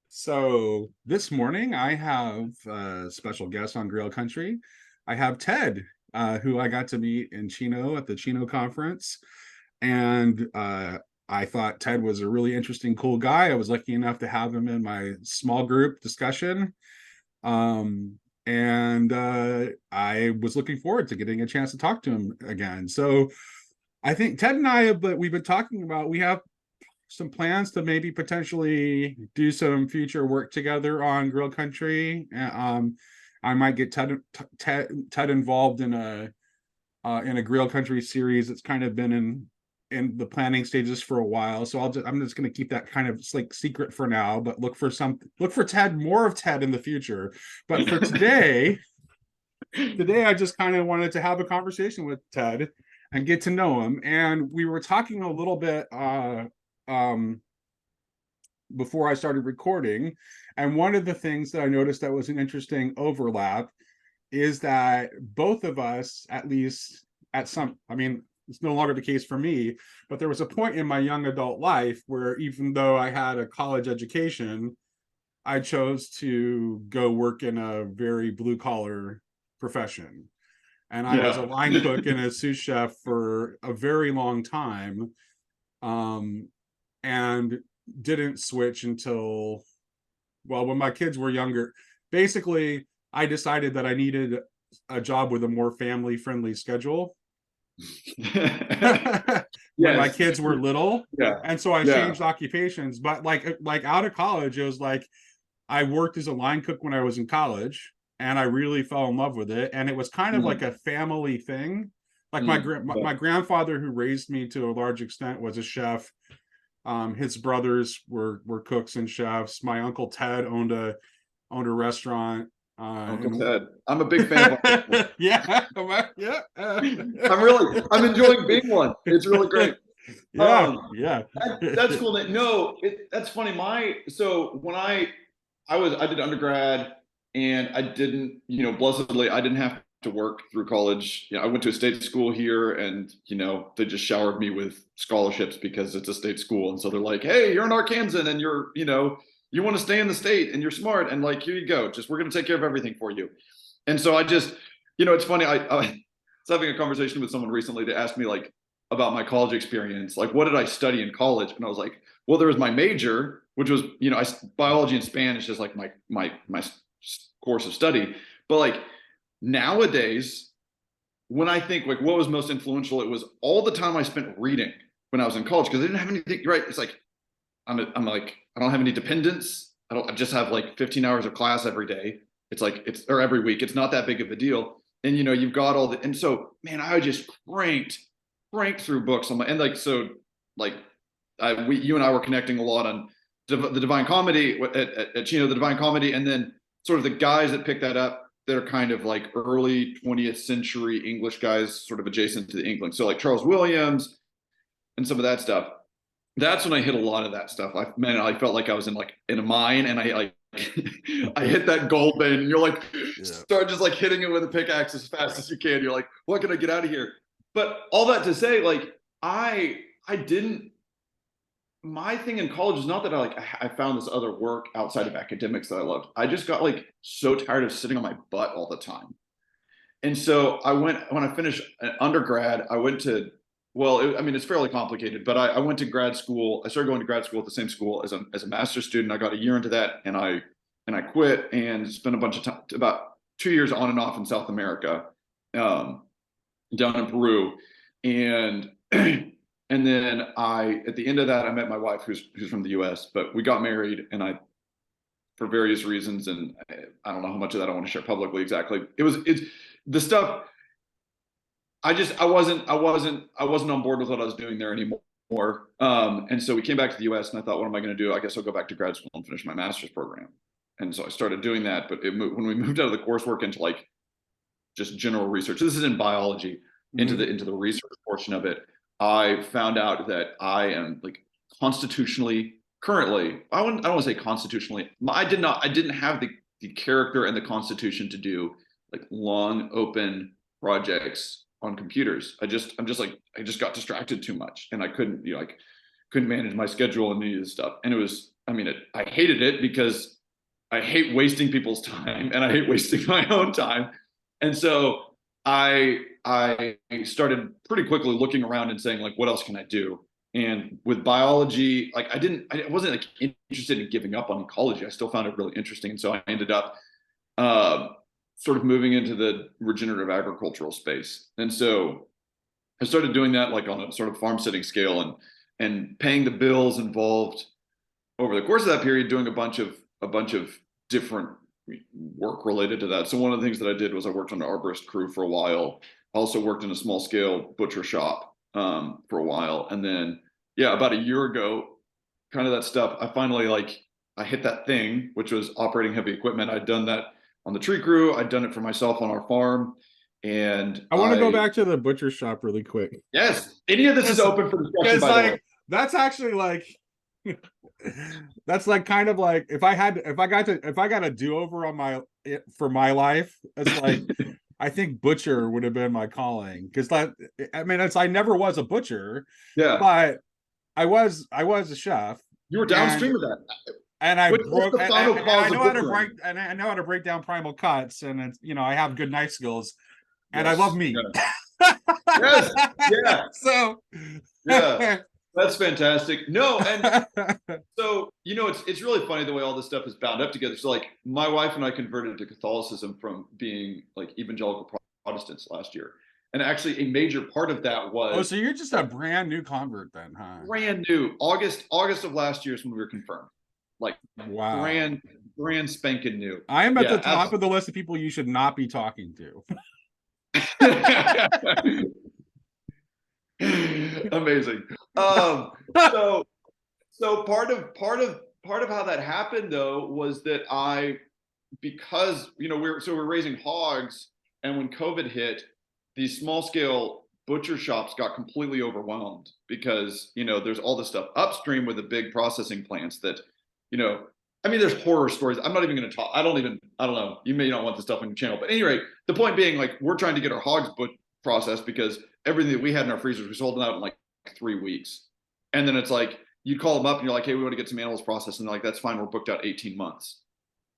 So this morning I have a special guest on Grail Country. I have Ted, who I got to meet in Chino at the Chino conference. And I thought Ted was a really interesting, cool guy. I was lucky enough to have him in my small group discussion. And I was looking forward to getting a chance to talk to him again. So I think Ted and I, but we've been talking about, we have some plans to maybe potentially do some future work together on Grill Country. I might get Ted involved in a Grill Country series that's kind of been in the planning stages for a while. So I'm just going to keep that kind of like secret for now, but look for Ted, more of Ted in the future. But for today I just kind of wanted to have a conversation with Ted and get to know him. And we were talking a little bit um, before I started recording. And one of the things that I noticed that was an interesting overlap is that both of us, at least I mean, it's no longer the case for me, but there was a point in my young adult life where even though I had a college education, I chose to go work in a very blue collar profession. And I was a Yeah. line cook and a sous chef for a very long time. And didn't switch until, well, when my kids were younger. Basically, I decided that I needed a job with a more family friendly schedule when my Yes. kids were little. Yeah. And so I Yeah. changed occupations. But like out of college, it was like I worked as a line cook when I was in college, and I really fell in love with it. And it was kind of like Mm, a family thing. Like yeah. my grandfather, who raised me to a large extent, was a chef. His brothers were cooks and chefs. My uncle Ted owned a restaurant. Uncle And Ted. I'm a big fan of Uncle Ted. yeah, yeah, I'm enjoying being one. It's really great. yeah, Um, yeah, that's cool. No, that's funny. So when I did undergrad and I didn't, blessedly, I didn't have to work through college. I went to a state school here and, they just showered me with scholarships because it's a state school. And so they're like, hey, you're an Arkansan and you want to stay in the state and you're smart. And like, here you go. We're going to take care of everything for you. And so it's funny. I was having a conversation with someone recently to ask me like about my college experience. Like, what did I study in college? And I was like, well, there was my major, which was, biology and Spanish is like my course of study. But like nowadays, when I think like what was most influential, it was all the time I spent reading when I was in college because I didn't have anything. Right? It's like I'm like I don't have any dependents. I just have like 15 hours of class every day. It's like or every week. It's not that big of a deal. And you've got all the and so man, I just cranked through books on my and like so like you and I were connecting a lot on the Divine Comedy at Chino, the Divine Comedy, and then sort of the guys that picked that up. They're kind of like early 20th century English guys, sort of adjacent to the England. So like Charles Williams and some of that stuff. That's when I hit a lot of that stuff. I felt like I was in a mine, and I like I hit that gold vein, and you're like yeah. start just like hitting it with a pickaxe as fast as you can. You're like, what can I get out of here? But all that to say, like I didn't. My thing in college is not that I found this other work outside of academics that I loved. I just got like so tired of sitting on my butt all the time. And so when I finished undergrad, I went to, well, I mean, it's fairly complicated, but I went to grad school. I started going to grad school at the same school as a master's student. I got a year into that and I quit and spent a bunch of time, about 2 years on and off in South America, down in Peru. And, and then at the end of that, I met my wife who's from the US, but we got married and for various reasons. And I don't know how much of that I want to share publicly exactly. It's the stuff. I wasn't on board with what I was doing there anymore. And so we came back to the US and I thought, what am I going to do? I guess I'll go back to grad school and finish my master's program. And so I started doing that. But when we moved out of the coursework into like just general research, this is in biology, into Mhm. the research portion of it, I found out that I am like constitutionally currently, I don't want to say constitutionally, I didn't have the character and the constitution to do like long open projects on computers. I just got distracted too much and I couldn't, like couldn't manage my schedule and any of this stuff. And I mean, I hated it because I hate wasting people's time and I hate wasting my own time. And so I started pretty quickly looking around and saying, like, what else can I do? And with biology, like I wasn't like interested in giving up on ecology. I still found it really interesting. And so I ended up sort of moving into the regenerative agricultural space. And so I started doing that like on a sort of farm sitting scale and paying the bills involved over the course of that period, doing a bunch of different work related to that. So one of the things that I did was I worked on an arborist crew for a while. I also worked in a small scale butcher shop for a while. And then, yeah, about a year ago, kind of that stuff, I finally I hit that thing, which was operating heavy equipment. I'd done that on the tree crew. I'd done it for myself on our farm. And I want to go back to the butcher shop really quick. Yes, any of this is open for discussion, by the way. That's actually like, that's like kind of like if I got a do-over on for my life, it's like I think butcher would have been my calling, because I mean, I never was a butcher, yeah, but I was a chef. You were downstream of that, and I broke. And I know how to break, and I know how to break down primal cuts, and it's, I have good knife skills, and I love meat. Yeah. Yes, yeah. So yeah. That's fantastic. No, and so it's really funny the way all this stuff is bound up together. So like my wife and I converted to Catholicism from being like evangelical Protestants last year, and actually a major part of that was so you're just a brand new convert then, huh? Brand new. August of last year is when we were confirmed. Like wow, brand spanking new. I am at the top of the list of people you should not be talking to. Amazing. So part of how that happened though was that because we're raising hogs, and when COVID hit, these small scale butcher shops got completely overwhelmed because there's all this stuff upstream with the big processing plants that I mean, there's horror stories. I'm not even going to talk. I don't know. You may not want this stuff on your channel, but anyway, the point being, like, we're trying to get our hogs processed because everything that we had in our freezers, we sold them out in like 3 weeks. And then it's like, you call them up and you're like, hey, we want to get some animals processed. And they're like, that's fine. We're booked out 18 months.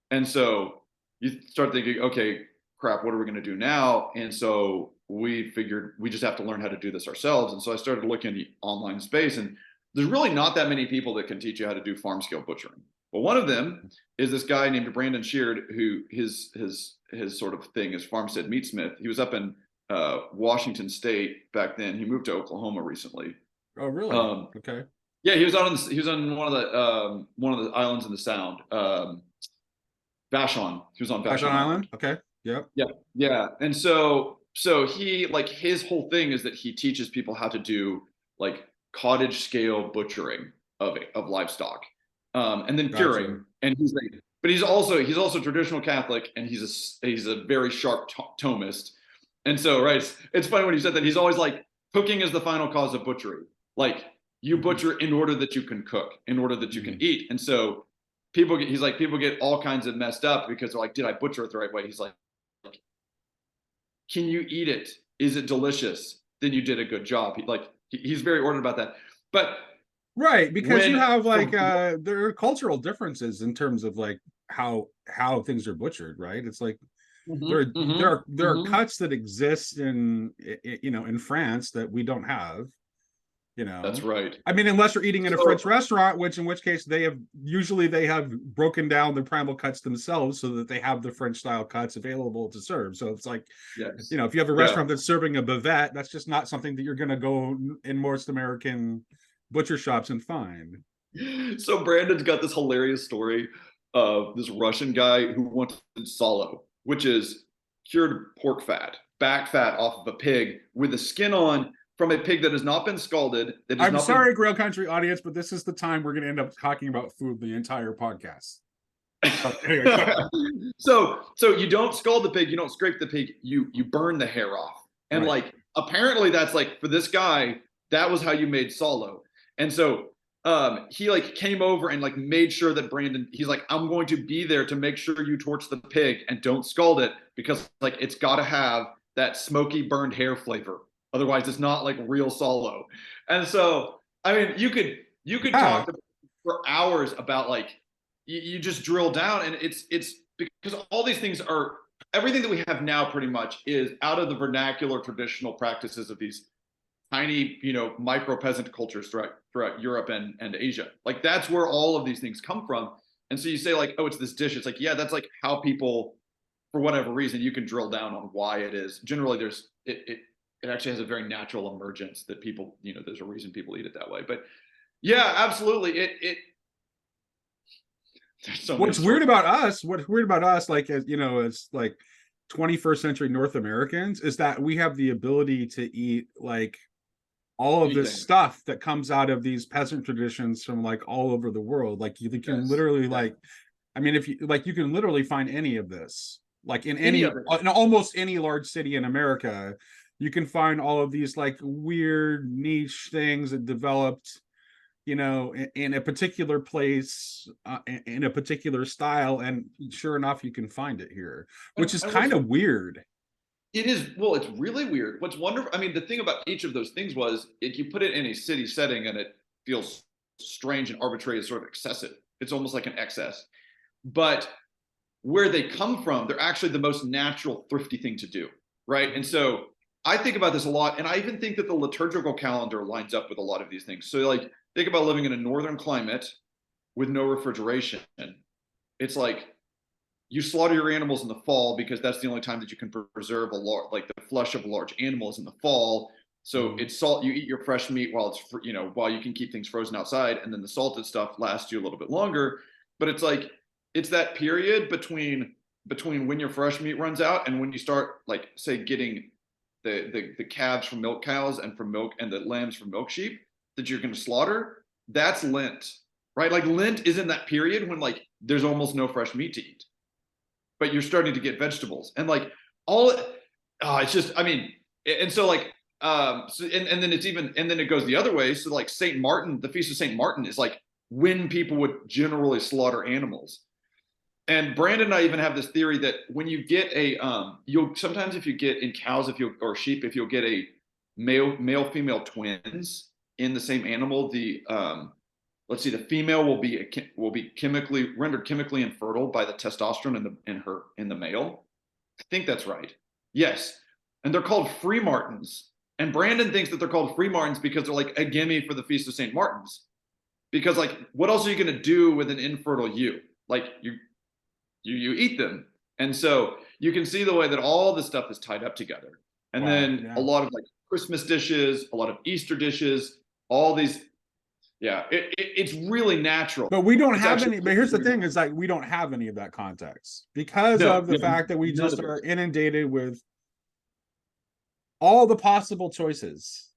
And so you start thinking, okay, crap, what are we going to do now? And so we figured we just have to learn how to do this ourselves. And so I started looking at the online space, and there's really not that many people that can teach you how to do farm scale butchering. But one of them is this guy named Brandon Sheard, who his sort of thing is farmstead meatsmith. He was up in Washington State back then. He moved to Oklahoma recently. Oh, really? Okay. Yeah, he was on one of the islands in the Sound. Vashon. He was on Vashon Island. Okay. Yep. Yeah. And so he, like, his whole thing is that he teaches people how to do like cottage scale butchering of livestock, and then curing. And he's also traditional Catholic, and he's a very sharp Thomist. And so, right, it's funny when you said that. He's always like, cooking is the final cause of butchery. Like, you butcher in order that you can cook, in order that you can eat. And so people get all kinds of messed up because they're like, did I butcher it the right way? He's like, can you eat it? Is it delicious? Then you did a good job. He's very ordered about that. But right, because you have like there are cultural differences in terms of like how things are butchered, right? It's like there are cuts that exist in France that we don't have. That's right. I mean, unless you're eating in a French restaurant, in which case they have broken down the primal cuts themselves so that they have the French style cuts available to serve. So it's like, if you have a restaurant that's serving a bavette, that's just not something that you're going to go in most American butcher shops and find. So Brandon's got this hilarious story of this Russian guy who wanted salo, which is cured pork fat, back fat off of a pig with the skin on, from a pig that has not been scalded. I'm sorry, Grail Country audience, but this is the time we're going to end up talking about food the entire podcast. So you don't scald the pig, you don't scrape the pig, you burn the hair off. And like, apparently that's like, for this guy, that was how you made salo. And so he like came over and like made sure that Brandon, he's like, I'm going to be there to make sure you torch the pig and don't scald it, because like it's got to have that smoky burned hair flavor. Otherwise, it's not like real salo. And so, I mean, you could talk to, for hours about like you just drill down, and it's because all these things are everything that we have now pretty much is out of the vernacular traditional practices of these tiny, micro peasant cultures throughout Europe and Asia. Like that's where all of these things come from. And so you say like, oh, it's this dish. It's like, yeah, that's like how people, for whatever reason, you can drill down on why it is. Generally, it actually has a very natural emergence that people, there's a reason people eat it that way. But yeah, absolutely. There's so What's weird about us, like, as like 21st century North Americans, is that we have the ability to eat like all of this stuff that comes out of these peasant traditions from like all over the world. Like you can literally like, I mean, if you like, you can literally find any of this, like in almost any large city in America, you can find all of these like weird niche things that developed, in a particular place, in a particular style. And sure enough, you can find it here, which is kind of weird. It is. Well, it's really weird. What's wonderful, I mean, the thing about each of those things was if you put it in a city setting and it feels strange and arbitrary, it's sort of excessive. It's almost like an excess. But where they come from, they're actually the most natural, thrifty thing to do, right? And so I think about this a lot, and I even think that the liturgical calendar lines up with a lot of these things. So like, think about living in a northern climate with no refrigeration. It's like, you slaughter your animals in the fall because that's the only time that you can preserve like the flesh of a large animal is in the fall. So it's salt. You eat your fresh meat while it's, while you can keep things frozen outside, and then the salted stuff lasts you a little bit longer. But it's like, it's that period between when your fresh meat runs out and when you start, like, say, getting the calves from milk cows and the lambs from milk sheep that you're going to slaughter. That's Lent, right? Like Lent is in that period when like there's almost no fresh meat to eat, but you're starting to get vegetables and like it's just, I mean, and so like, and then it's even, and then it goes the other way. So like St. Martin, the Feast of St. Martin is like when people would generally slaughter animals. And Brandon and I even have this theory that when you get you'll sometimes, if you get in cows, or sheep, if you'll get a male female twins in the same animal, let's see, the female will be rendered chemically infertile by the testosterone in the male. I think that's right. Yes. And they're called free martins. And Brandon thinks that they're called free martins because they're like a gimme for the Feast of St. Martin's. Because like, what else are you going to do with an infertile ewe? Like you eat them. And so you can see the way that all this stuff is tied up together. And then a lot of like Christmas dishes, a lot of Easter dishes, all these. Yeah, it's really natural. But we don't have any, but here's the thing, is like we don't have any of that context because of the fact that we just are inundated with all the possible choices.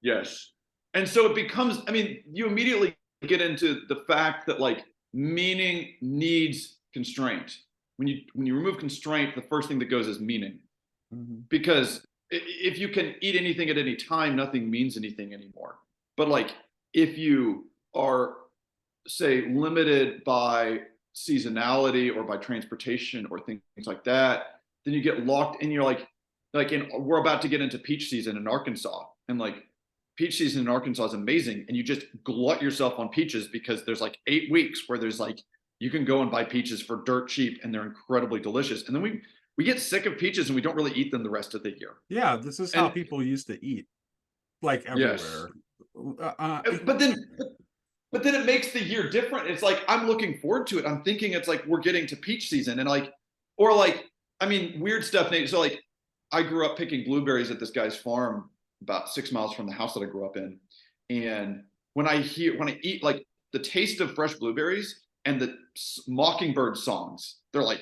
Yes. And so it becomes, I mean, you immediately get into the fact that like meaning needs constraint. When you remove constraint, the first thing that goes is meaning. Because if you can eat anything at any time, nothing means anything anymore. But like, if you are, say, limited by seasonality or by transportation or things like that, then you get locked in. You're like we're about to get into peach season in Arkansas, and like peach season in Arkansas is amazing, and you just glut yourself on peaches because there's like 8 weeks where there's like you can go and buy peaches for dirt cheap, and they're incredibly delicious. And then we get sick of peaches and we don't really eat them the rest of the year. Yeah, this is how people used to eat, like everywhere. Yes. But then it makes the year different. It's like I'm looking forward to it. I'm thinking it's like we're getting to peach season, and like, or like, I mean, weird stuff, Nate. So like, I grew up picking blueberries at this guy's farm about 6 miles from the house that I grew up in, and when I eat like the taste of fresh blueberries and the mockingbird songs, they're like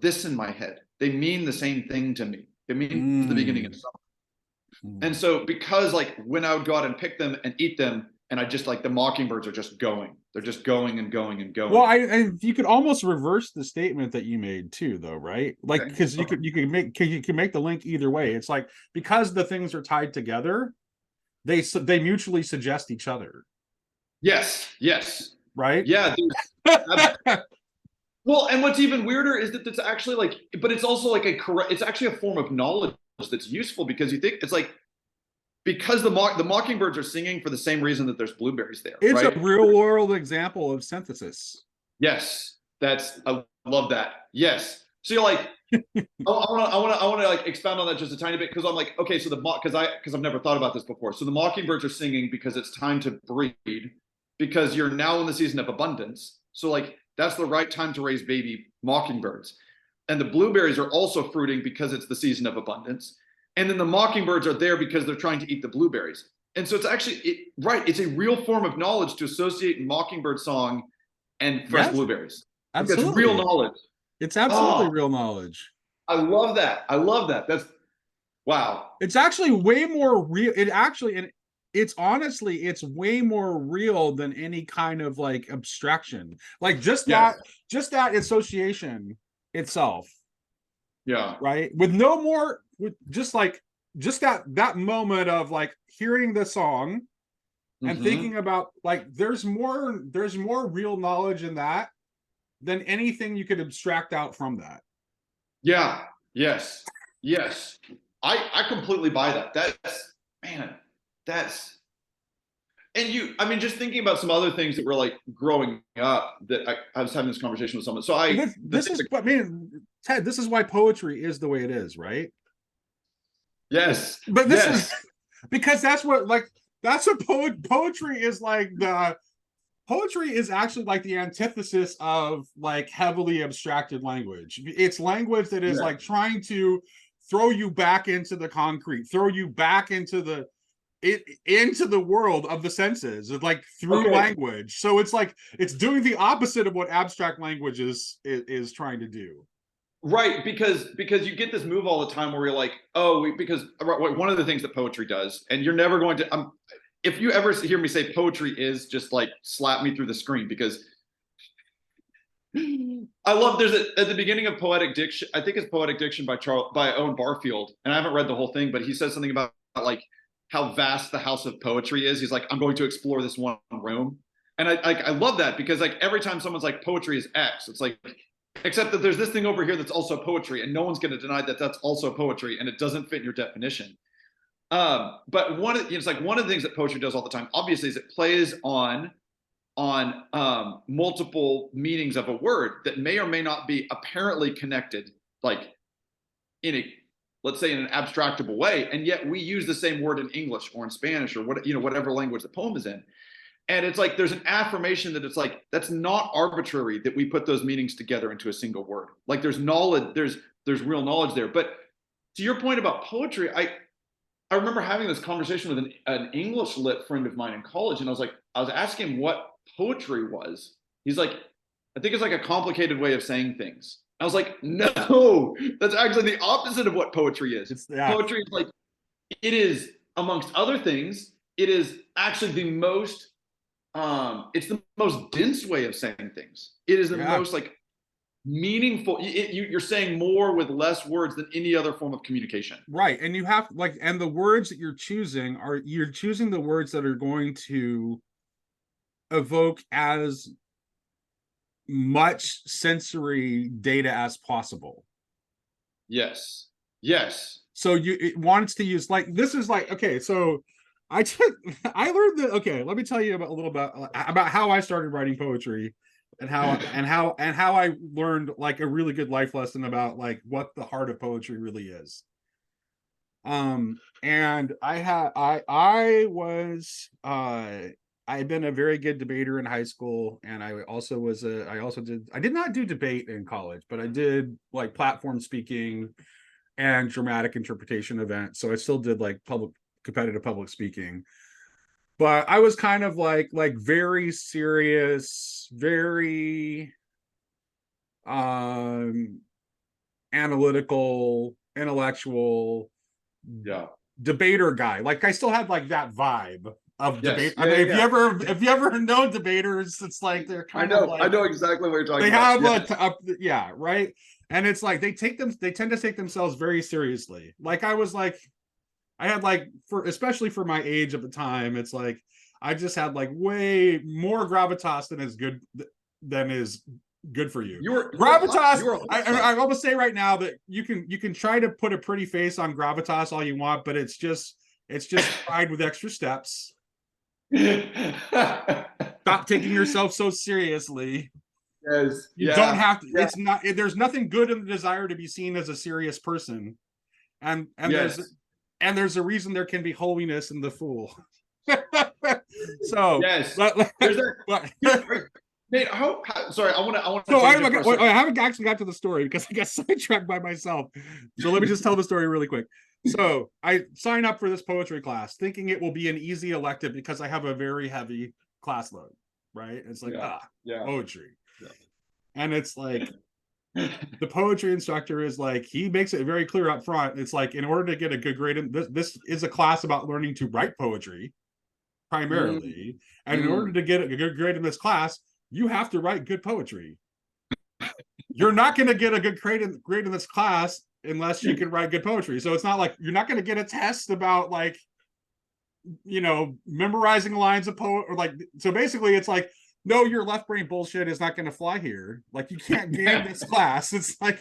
this in my head. They mean the same thing to me. They mean the beginning of summer. And so because like when I would go out and pick them and eat them, and I just like the mockingbirds are just going. They're just going and going and going. Well, you could almost reverse the statement that you made too, though, right? Like, because you can make the link either way. It's like because the things are tied together, they mutually suggest each other. Yes. Right. Yeah. Well, and what's even weirder is that it's actually like, but it's also like it's actually a form of knowledge that's useful, because you think it's like, because the mockingbirds are singing for the same reason that there's blueberries there. It's right? a real world example of synthesis. Yes, I love that. Yes. So you're like, I want to like expound on that just a tiny bit because I'm like, okay, so because I've never thought about this before. So the mockingbirds are singing because it's time to breed, because you're now in the season of abundance. So like that's the right time to raise baby mockingbirds. And the blueberries are also fruiting because it's the season of abundance. And then the mockingbirds are there because they're trying to eat the blueberries. And so it's actually right. It's a real form of knowledge to associate mockingbird song and fresh blueberries. Absolutely. That's real knowledge. It's absolutely real knowledge. I love that. I love that. That's wow. It's actually way more real. And it's honestly, it's way more real than any kind of like abstraction. Like just that association itself. Yeah. Right. With no more, with just that moment of like hearing the song and thinking about like there's more real knowledge in that than anything you could abstract out from that. Yeah. Yes. I completely buy that. I mean, just thinking about some other things that were like growing up that I was having this conversation with someone. So Ted, this is why poetry is the way it is, right? Yes. But this is because that's what poetry is like. The poetry is actually like the antithesis of like heavily abstracted language. It's language that is like trying to throw you back into the concrete, throw you back into the world of the senses, like through language. So it's like it's doing the opposite of what abstract language is trying to do. Right, because you get this move all the time where you're like, because one of the things that poetry does, and you're never going to if you ever hear me say poetry is, just like slap me through the screen, because I love at the beginning of Poetic Diction, I think it's Poetic Diction by Owen Barfield, and I haven't read the whole thing, but he says something about like how vast the house of poetry is. He's like, I'm going to explore this one room. And I love that, because like every time someone's like poetry is X, it's like, except that there's this thing over here that's also poetry, and no one's going to deny that that's also poetry, and it doesn't fit in your definition. But it's like one of the things that poetry does all the time, obviously, is it plays on multiple meanings of a word that may or may not be apparently connected, like let's say in an abstractable way, and yet we use the same word in English or in Spanish or whatever language the poem is in. And it's like there's an affirmation that it's like that's not arbitrary that we put those meanings together into a single word. Like there's knowledge, there's real knowledge there. But to your point about poetry, I remember having this conversation with an English lit friend of mine in college, and I was asking him what poetry was. He's like, I think it's like a complicated way of saying things. I was like, no, that's actually the opposite of what poetry is. Poetry is like, it is, amongst other things, it is actually the most it's the most dense way of saying things. It is the most like meaningful. You're saying more with less words than any other form of communication. Right. And you have and the words that you're choosing the words that are going to evoke as much sensory data as possible. Yes. So it wants to use this is okay, so I learned that. Okay, let me tell you a little about how I started writing poetry, and how I learned like a really good life lesson about like what the heart of poetry really is. And I had been a very good debater in high school, and I did not do debate in college, but I did like platform speaking and dramatic interpretation events. So I still did like competitive public speaking, but I was kind of like very serious, very analytical, intellectual debater guy. Like I still had like that vibe of debate. If you ever know debaters, it's like they're kind of like, I know exactly what you're talking about. They have right. And it's like they tend to take themselves very seriously. Like I had like especially for my age at the time, it's like I just had like way more gravitas than is good for you. Gravitas. I almost say right now that you can try to put a pretty face on gravitas all you want, but it's just It's just pride with extra steps. Stop taking yourself so seriously. Yes. You don't have to. It's not. There's nothing good in the desire to be seen as a serious person, and there's a reason there can be holiness in the fool. So yes, there's that. Nate, sorry, I want to. So I haven't actually got to the story because I got sidetracked by myself. So let me just tell the story really quick. So I sign up for this poetry class thinking it will be an easy elective because I have a very heavy class load, right? It's like, poetry. Yeah. And it's like, the poetry instructor is like, he makes it very clear up front. It's like, in order to get a good grade in this is a class about learning to write poetry primarily. And in order to get a good grade in this class, you have to write good poetry. You're not going to get a good grade in this class unless you can write good poetry. So it's not like you're not going to get a test about like, memorizing lines of poet or like, so basically it's like, no, your left brain bullshit is not going to fly here. Like, you can't game this class. It's like,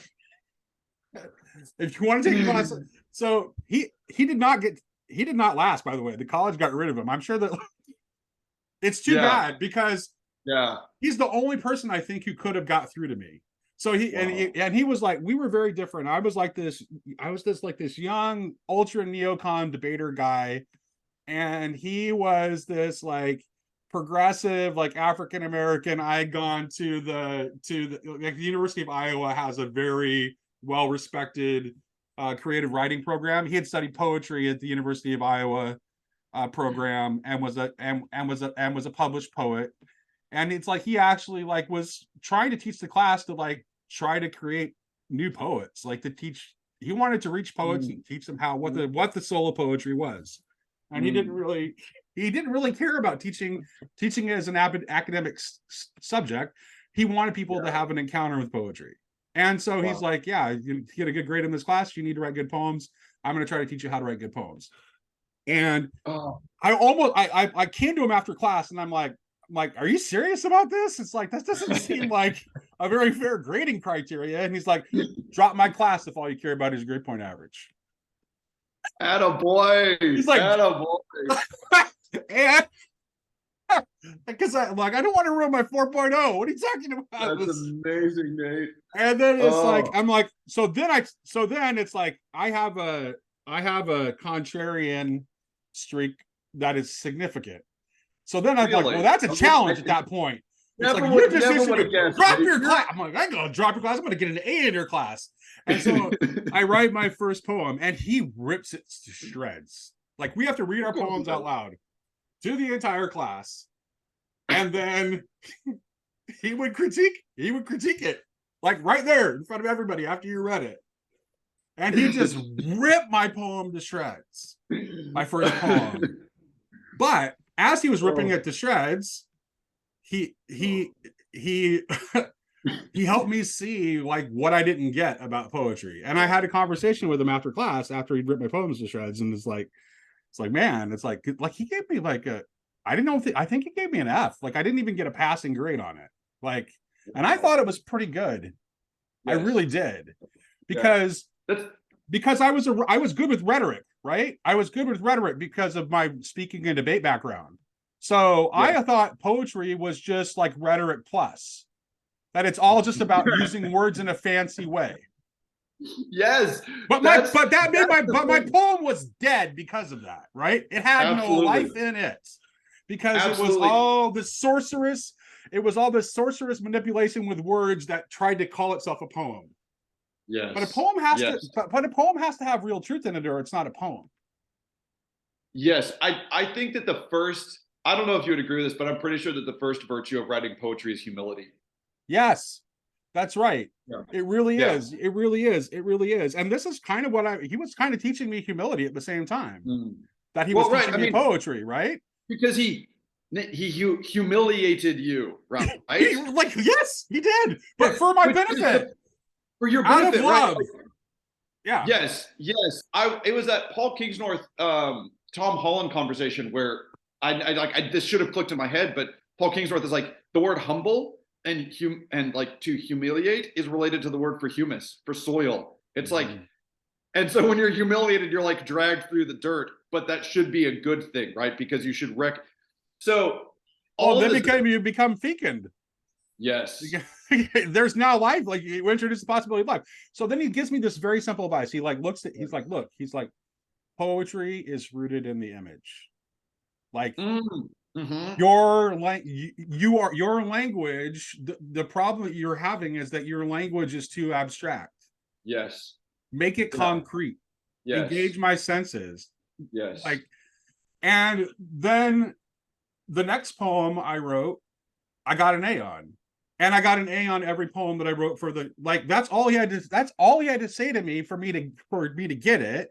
if you want to take a class. So he did not last, by the way. The college got rid of him. I'm sure that it's too bad because he's the only person I think who could have got through to me. So he was like, we were very different. I was this young ultra neocon debater guy, and he was this like progressive, like African American. I had gone to the University of Iowa has a very well respected creative writing program. He had studied poetry at the University of Iowa program and was a published poet. And it's like he actually like was trying to teach the class to like try to create new poets, like to teach. He wanted to reach poets and teach them what the soul of poetry was. And he didn't really care about teaching it as an academic subject. He wanted people to have an encounter with poetry. And so he's like, you get a good grade in this class, you need to write good poems. I'm going to try to teach you how to write good poems. And I came to him after class and I'm like, are you serious about this? It's like, that doesn't seem like a very fair grading criteria. And he's like, drop my class if all you care about is grade point average. Attaboy. He's like, attaboy. And because I don't want to ruin my 4.0. What are you talking about? That's amazing, Nate. And then it's like, I'm like, so then it's like, I have a contrarian streak that is significant. So then I'm like, well, that's a challenge at that point. It's like, you just drop your class. I'm like, I'm going to drop your class. I'm going to get an A in your class. And so I write my first poem and he rips it to shreds. Like, we have to read our poems out loud to the entire class. And then he would critique it, like right there in front of everybody after you read it. And he just ripped my poem to shreds, my first poem. But as he was ripping it to shreds, he helped me see like what I didn't get about poetry. And I had a conversation with him after class after he'd ripped my poems to shreds, and it's like, man, it's like he gave me like I think he gave me an F. Like, I didn't even get a passing grade on it. Like, and I thought it was pretty good. Yes. I really did. Because I was good with rhetoric, right? I was good with rhetoric because of my speaking and debate background. So I thought poetry was just like rhetoric plus, that it's all just about using words in a fancy way. Yes, but my poem was dead because of that, right? It had no life in it because it was all this sorcerous manipulation with words that tried to call itself a poem. Yes. But a poem has to have real truth in it, or it's not a poem. Yes, I think that the first, I don't know if you would agree with this, but I'm pretty sure that the first virtue of writing poetry is humility. Yes, that's right. Yeah. It really is. It really is. It really is. And this is kind of what he was kind of teaching me humility at the same time that he was teaching me poetry, right? Because he humiliated you, right? Yes, he did, but for my benefit. For your benefit, right? Yeah. Yes. It was that Paul Kingsnorth, Tom Holland conversation where I this should have clicked in my head, but Paul Kingsnorth is like, the word humble and like to humiliate is related to the word for humus, for soil. It's like, and so when you're humiliated, you're like dragged through the dirt. but that should be a good thing, right? Because you should so all then you become fecund. Yes. There's now life, like you introduce the possibility of life. So then he gives me this very simple advice. He like looks at, he's like, look, he's like, poetry is rooted in the image. Like your language, the problem that you're having is that your language is too abstract. Yes. Make it concrete. Yes. Engage my senses. Yes. Like, and then the next poem I wrote, I got an A on. And I got an A on every poem that I wrote for the, like, that's all he had to say to me for me to get it.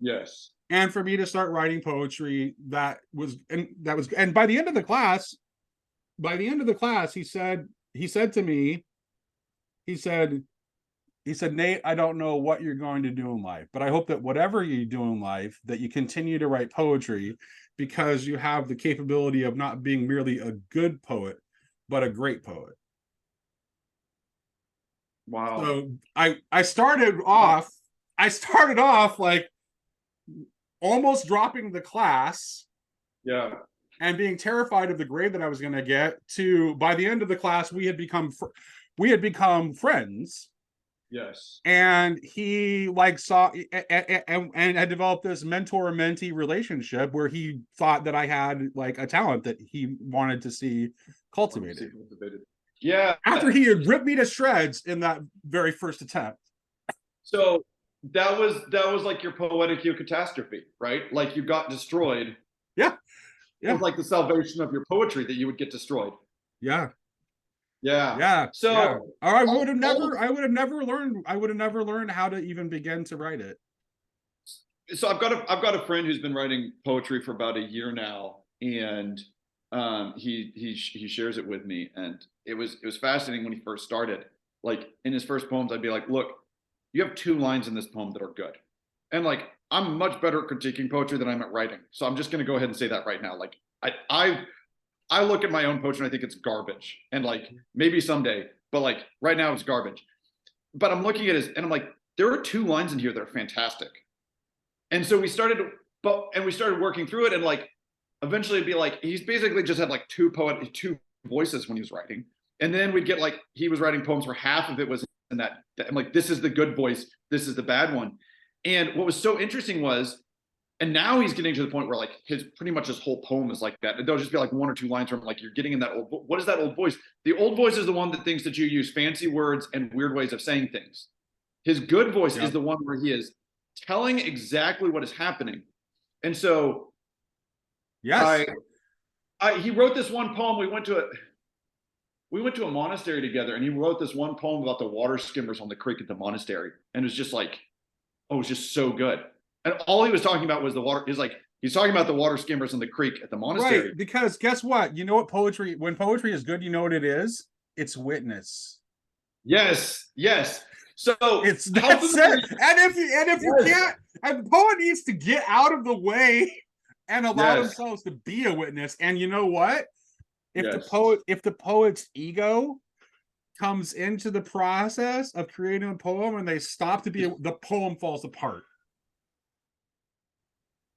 Yes. And for me to start writing poetry. And by the end of the class, he said to me, he said, Nate, I don't know what you're going to do in life, but I hope that whatever you do in life, that you continue to write poetry, because you have the capability of not being merely a good poet, but a great poet. Wow. So I started off like almost dropping the class. Yeah. And being terrified of the grade that I was going to get, to by the end of the class, we had become friends. Yes. And he like saw and had developed this mentor-mentee relationship where he thought that I had like a talent that he wanted to see cultivated. Yeah. After he had ripped me to shreds in that very first attempt. So that was like your poetic catastrophe, right? Like you got destroyed. Yeah. It was like the salvation of your poetry that you would get destroyed. Yeah. Yeah. Yeah. So yeah. I would have never learned how to even begin to write it. So I've got a friend who's been writing poetry for about a year now, and he shares it with me, and it was fascinating when he first started. Like in his first poems, I'd be like, look, you have 2 lines in this poem that are good. And like, I'm much better at critiquing poetry than I'm at writing. So I'm just going to go ahead and say that right now. Like I look at my own poetry and I think it's garbage. And like, maybe someday, but like right now it's garbage. But I'm looking at his, and I'm like, there are 2 lines in here that are fantastic. And so we started working through it. And like, eventually it'd be like, he's basically just had like 2 voices when he was writing. And then we'd get like, he was writing poems where half of it was in that, I'm like, this is the good voice, this is the bad one. And what was so interesting was, and now he's getting to the point where like pretty much his whole poem is like that. There'll just be like 1 or 2 lines where I'm like, you're getting in that what is that old voice? The old voice is the one that thinks that you use fancy words and weird ways of saying things. His good voice is the one where he is telling exactly what is happening. And so yes, he wrote this one poem. We went to a monastery together, and he wrote this one poem about the water skimmers on the creek at the monastery. And it was just like, oh, it was just so good. And all he was talking about was the water. He's talking about the water skimmers on the creek at the monastery. Right, because guess what? You know what when poetry is good, you know what it is? It's witness. Yes, yes. So that's it. And if you can't, and the poet needs to get out of the way and allow themselves to be a witness. And you know what? If the poet's ego comes into the process of creating a poem and they stop to be the poem falls apart.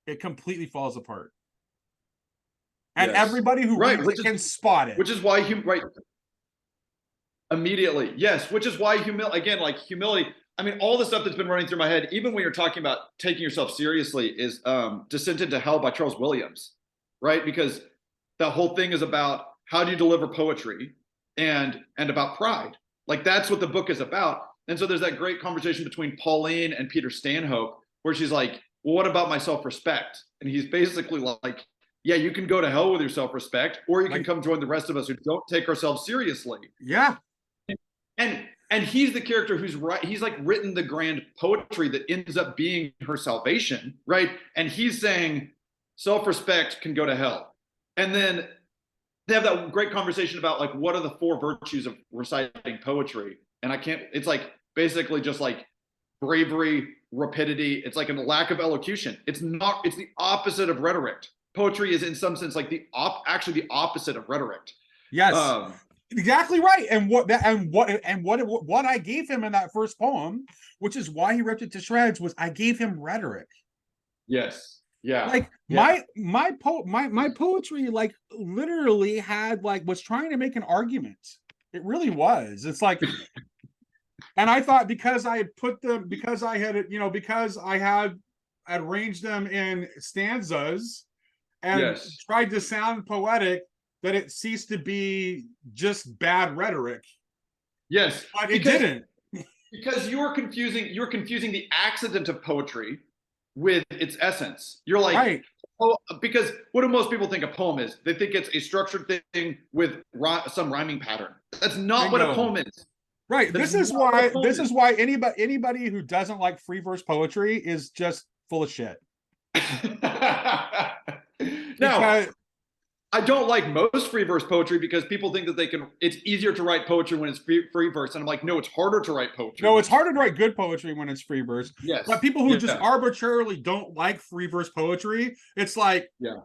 It completely falls apart. And everybody who reads it can spot it. Which is why immediately. Yes, which is why humility. I mean, all the stuff that's been running through my head, even when you're talking about taking yourself seriously, is Descent into Hell by Charles Williams, right? Because that whole thing is about how do you deliver poetry and about pride. Like that's what the book is about. And so there's that great conversation between Pauline and Peter Stanhope where she's like, well, what about my self-respect? And he's basically like, yeah, you can go to hell with your self-respect, or you can come join the rest of us who don't take ourselves seriously. Yeah. And he's the character who's right. He's like written the grand poetry that ends up being her salvation, right? And he's saying self-respect can go to hell. And then they have that great conversation about like, what are the 4 virtues of reciting poetry? And it's like basically just like bravery, rapidity. It's like a lack of elocution. It's the opposite of rhetoric. Poetry is in some sense like actually the opposite of rhetoric. Yes. Exactly right. And what I gave him in that first poem, which is why he ripped it to shreds, was I gave him rhetoric. Yes. Yeah. Like Yeah. my poetry like literally had like was trying to make an argument. It really was. It's like, and I thought because I had put them, because I had, because I had arranged them in stanzas and Yes. tried to sound poetic, that it ceased to be just bad rhetoric. Yes. But it Because didn't. you're confusing the accident of poetry with its essence. You're like, Right. oh, because what do most people think a poem is? They think it's a structured thing with some rhyming pattern. That's not what a Bingo. poem is. Right. That's This is not what a why poem this is. is why anybody who doesn't like free verse poetry is just full of shit. Now, Because I don't like most free verse poetry because people think that it's easier to write poetry when it's free verse. And I'm like, no, it's harder to write poetry no, when it's it's harder to write good poetry when it's free verse. But yes. people who just Yeah. arbitrarily don't like free verse poetry, it's like, Yeah.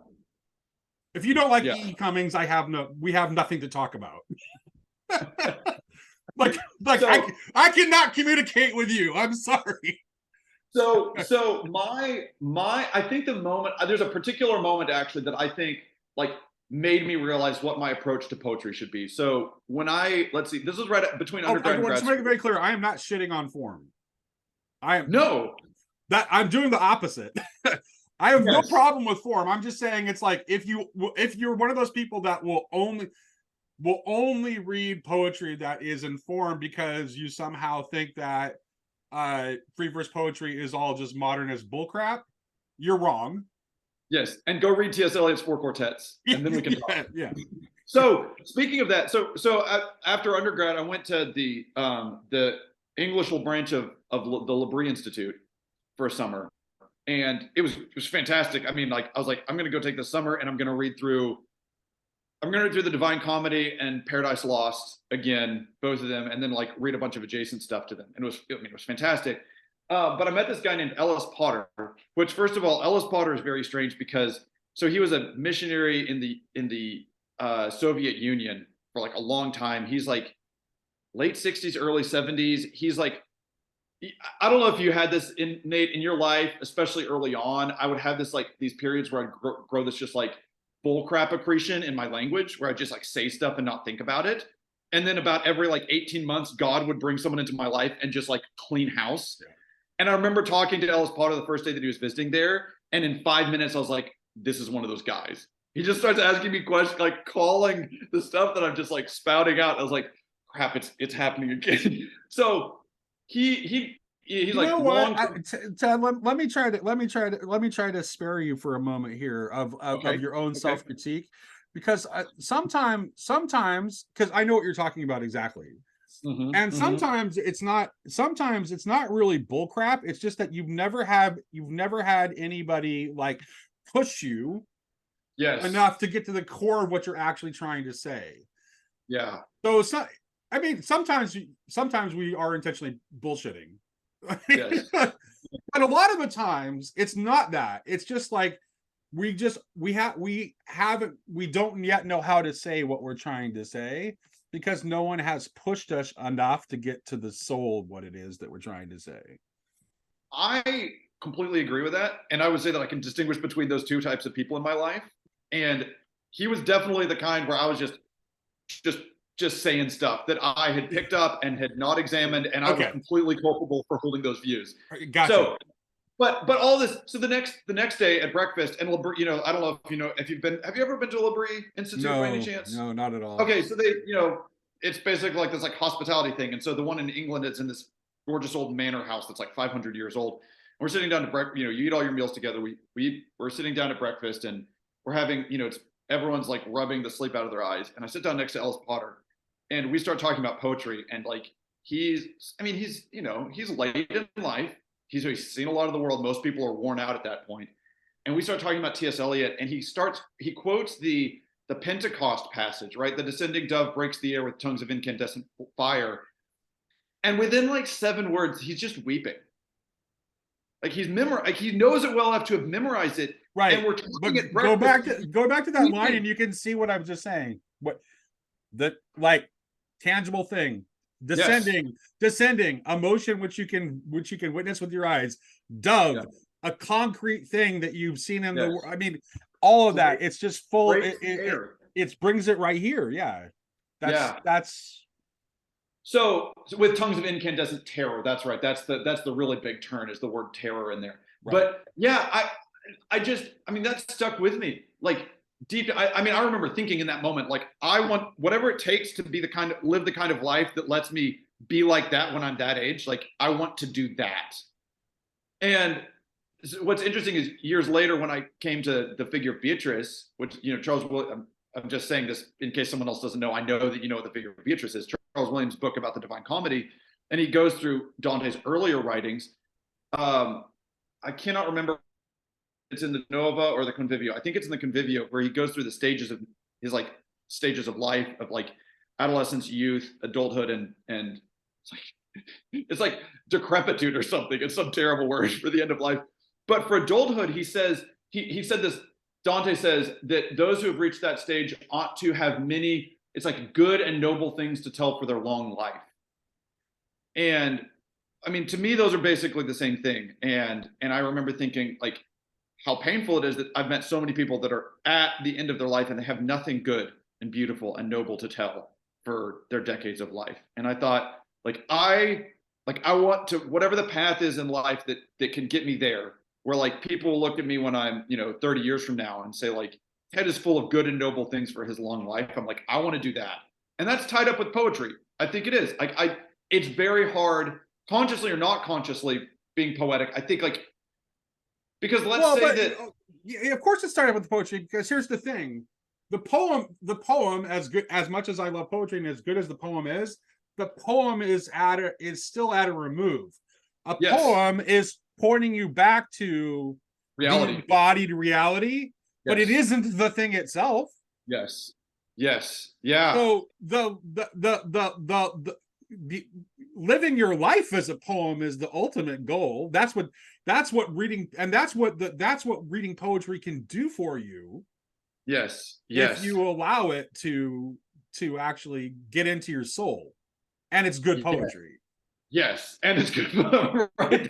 if you don't like Yeah. E. Cummings, we have nothing to talk about. like So I cannot communicate with you. I'm sorry. so my I think the moment there's a particular moment actually that I think like made me realize what my approach to poetry should be. So when let's see, this was right between Oh, undergrad and grad just make it school. very clear. I am not shitting on form. I am No. that I'm doing the opposite. I have no Yes. problem with form. I'm just saying it's like if you're one of those people that will only read poetry that is in form because you somehow think that free verse poetry is all just modernist bullcrap, you're wrong. Yes. And go read T.S. Eliot's Four Quartets, and then we can talk. Yeah. So speaking of that, so after undergrad, I went to the English branch of the Labrie Institute for a summer, and it was fantastic. I mean, like I was like, I'm gonna go take the summer, and I'm gonna read through the Divine Comedy and Paradise Lost again, both of them, and then like read a bunch of adjacent stuff to them. And it was fantastic. But I met this guy named Ellis Potter, which first of all, Ellis Potter is very strange because so he was a missionary in the Soviet Union for like a long time. He's like late 60s, early 70s. He's like, I don't know if you had this innate in your life, especially early on. I would have this like these periods where I'd grow this just like bullcrap accretion in my language where I just like say stuff and not think about it. And then about every like 18 months, God would bring someone into my life and just like clean house. Yeah. And I remember talking to Ellis Potter the first day that he was visiting there. And in 5 minutes, I was like, this is one of those guys. He just starts asking me questions, like calling the stuff that I'm just like spouting out. I was like, crap, it's happening again. So he's You like know what? long. Let me try to spare you for a moment here of Okay. your own Okay. self critique, because sometimes because I know what you're talking about exactly, and sometimes it's not. Sometimes it's not really bullcrap. It's just that you've never had anybody like push you Yes. enough to get to the core of what you're actually trying to say. Yeah. So it's not. I mean, sometimes we are intentionally bullshitting. Yes. But a lot of the times it's not that. It's just like we don't yet know how to say what we're trying to say because no one has pushed us enough to get to the soul of what it is that we're trying to say. I completely agree with that. And I would say that I can distinguish between those two types of people in my life. And he was definitely the kind where I was just saying stuff that I had picked up and had not examined, and I was completely culpable for holding those views. Gotcha. So, but all this. So the next day at breakfast, and you know, I don't know if you've been. Have you ever been to Labrie Institute by any chance? No, not at all. Okay, so it's basically like this like hospitality thing, and so the one in England is in this gorgeous old manor house that's like 500 years old. And we're sitting down to breakfast. You eat all your meals together. We're sitting down at breakfast, and we're having everyone's like rubbing the sleep out of their eyes. And I sit down next to Ellis Potter, and we start talking about poetry. And like he's late in life. He's seen a lot of the world. Most people are worn out at that point. And we start talking about T.S. Eliot, and he quotes the Pentecost passage, right? The descending dove breaks the air with tongues of incandescent fire. And within like 7 words, he's just weeping. Like he knows it well enough to have memorized it. Right. And we're talking at breakfast. Go back to that line and you can see what I was just saying. What the like tangible thing. Descending, emotion which you can witness with your eyes. Dove, a concrete thing that you've seen in the Yes. world. I mean, all of that. It's just full. Great air. It brings it right here. Yeah, Yeah. that's. So with tongues of incandescent terror, that's right. That's the really big turn, is the word terror in there. Right. But yeah, I mean, that stuck with me. Like deep. I mean, I remember thinking in that moment, like, I want whatever it takes to be live the kind of life that lets me be like that when I'm that age. Like, I want to do that. And what's interesting is, years later, when I came to the figure of Beatrice, which, Charles Williams, I'm just saying this in case someone else doesn't know. I know that you know what the figure of Beatrice is. Charles Williams' book about the Divine Comedy, and he goes through Dante's earlier writings. I cannot remember if it's in the Nova or the Convivio. I think it's in the Convivio, where he goes through the stages of his stages of life, of like adolescence, youth, adulthood, and it's like decrepitude or something. It's some terrible word for the end of life. But for adulthood, he says, he said this, Dante says that those who have reached that stage ought to have many, it's like, good and noble things to tell for their long life. And I mean, to me, those are basically the same thing. And I remember thinking, like, how painful it is that I've met so many people that are at the end of their life and they have nothing good and beautiful and noble to tell for their decades of life. And I thought, I want to, whatever the path is in life that can get me there, where like people will look at me when I'm 30 years from now and say, like, Ted is full of good and noble things for his long life. I'm like, I want to do that. And that's tied up with poetry. I think it is. It's very hard, consciously or not consciously, being poetic. I think, like, because let's say that, yeah, of course it's tied up with poetry, because here's the thing. The poem, as good, as much as I love poetry and as good as the poem is, the poem is still at a remove. A Yes. poem is pointing you back to reality, the embodied reality, but it isn't the thing itself. Yes. Yeah. So the living your life as a poem is the ultimate goal. That's what reading, and that's what reading poetry can do for you. Yes. If you allow it to actually get into your soul, and it's good poetry. Yes, and it's good. Right.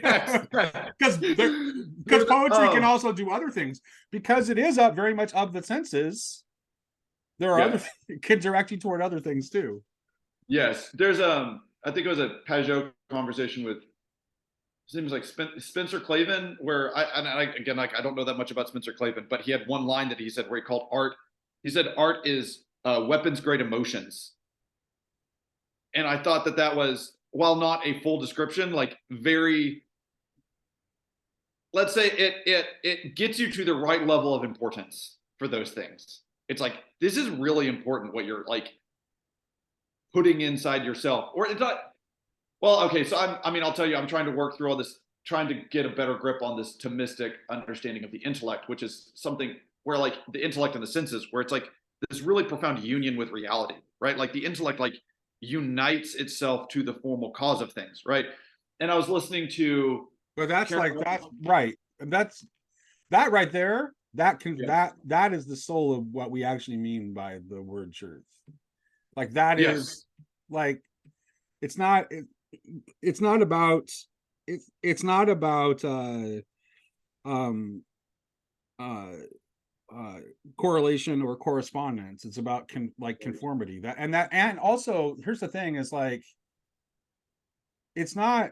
Because poetry can also do other things, because it is up very much of the senses. There are other it can direct you toward other things too. Yes, there's I think it was a Pajot conversation with, his name was like Spencer Clavin, where I don't know that much about Spencer Clavin, but he had one line that he said where he called art. He said art is weapons grade emotions, and I thought that was, while not a full description, like, very, let's say it gets you to the right level of importance for those things. It's like, this is really important what you're like putting inside yourself. Or it's not, well, okay, so I'll tell you, I'm trying to work through all this, trying to get a better grip on this Thomistic understanding of the intellect, which is something where, like, the intellect and the senses, where it's like this really profound union with reality, right? Like, the intellect, like, unites itself to the formal cause of things, right? And I was listening to, but that's right, and that's that right there, that is the soul of what we actually mean by the word truth. Like, that is, like, it's not about correlation or correspondence. It's about conformity. And also, here's the thing, is like, it's not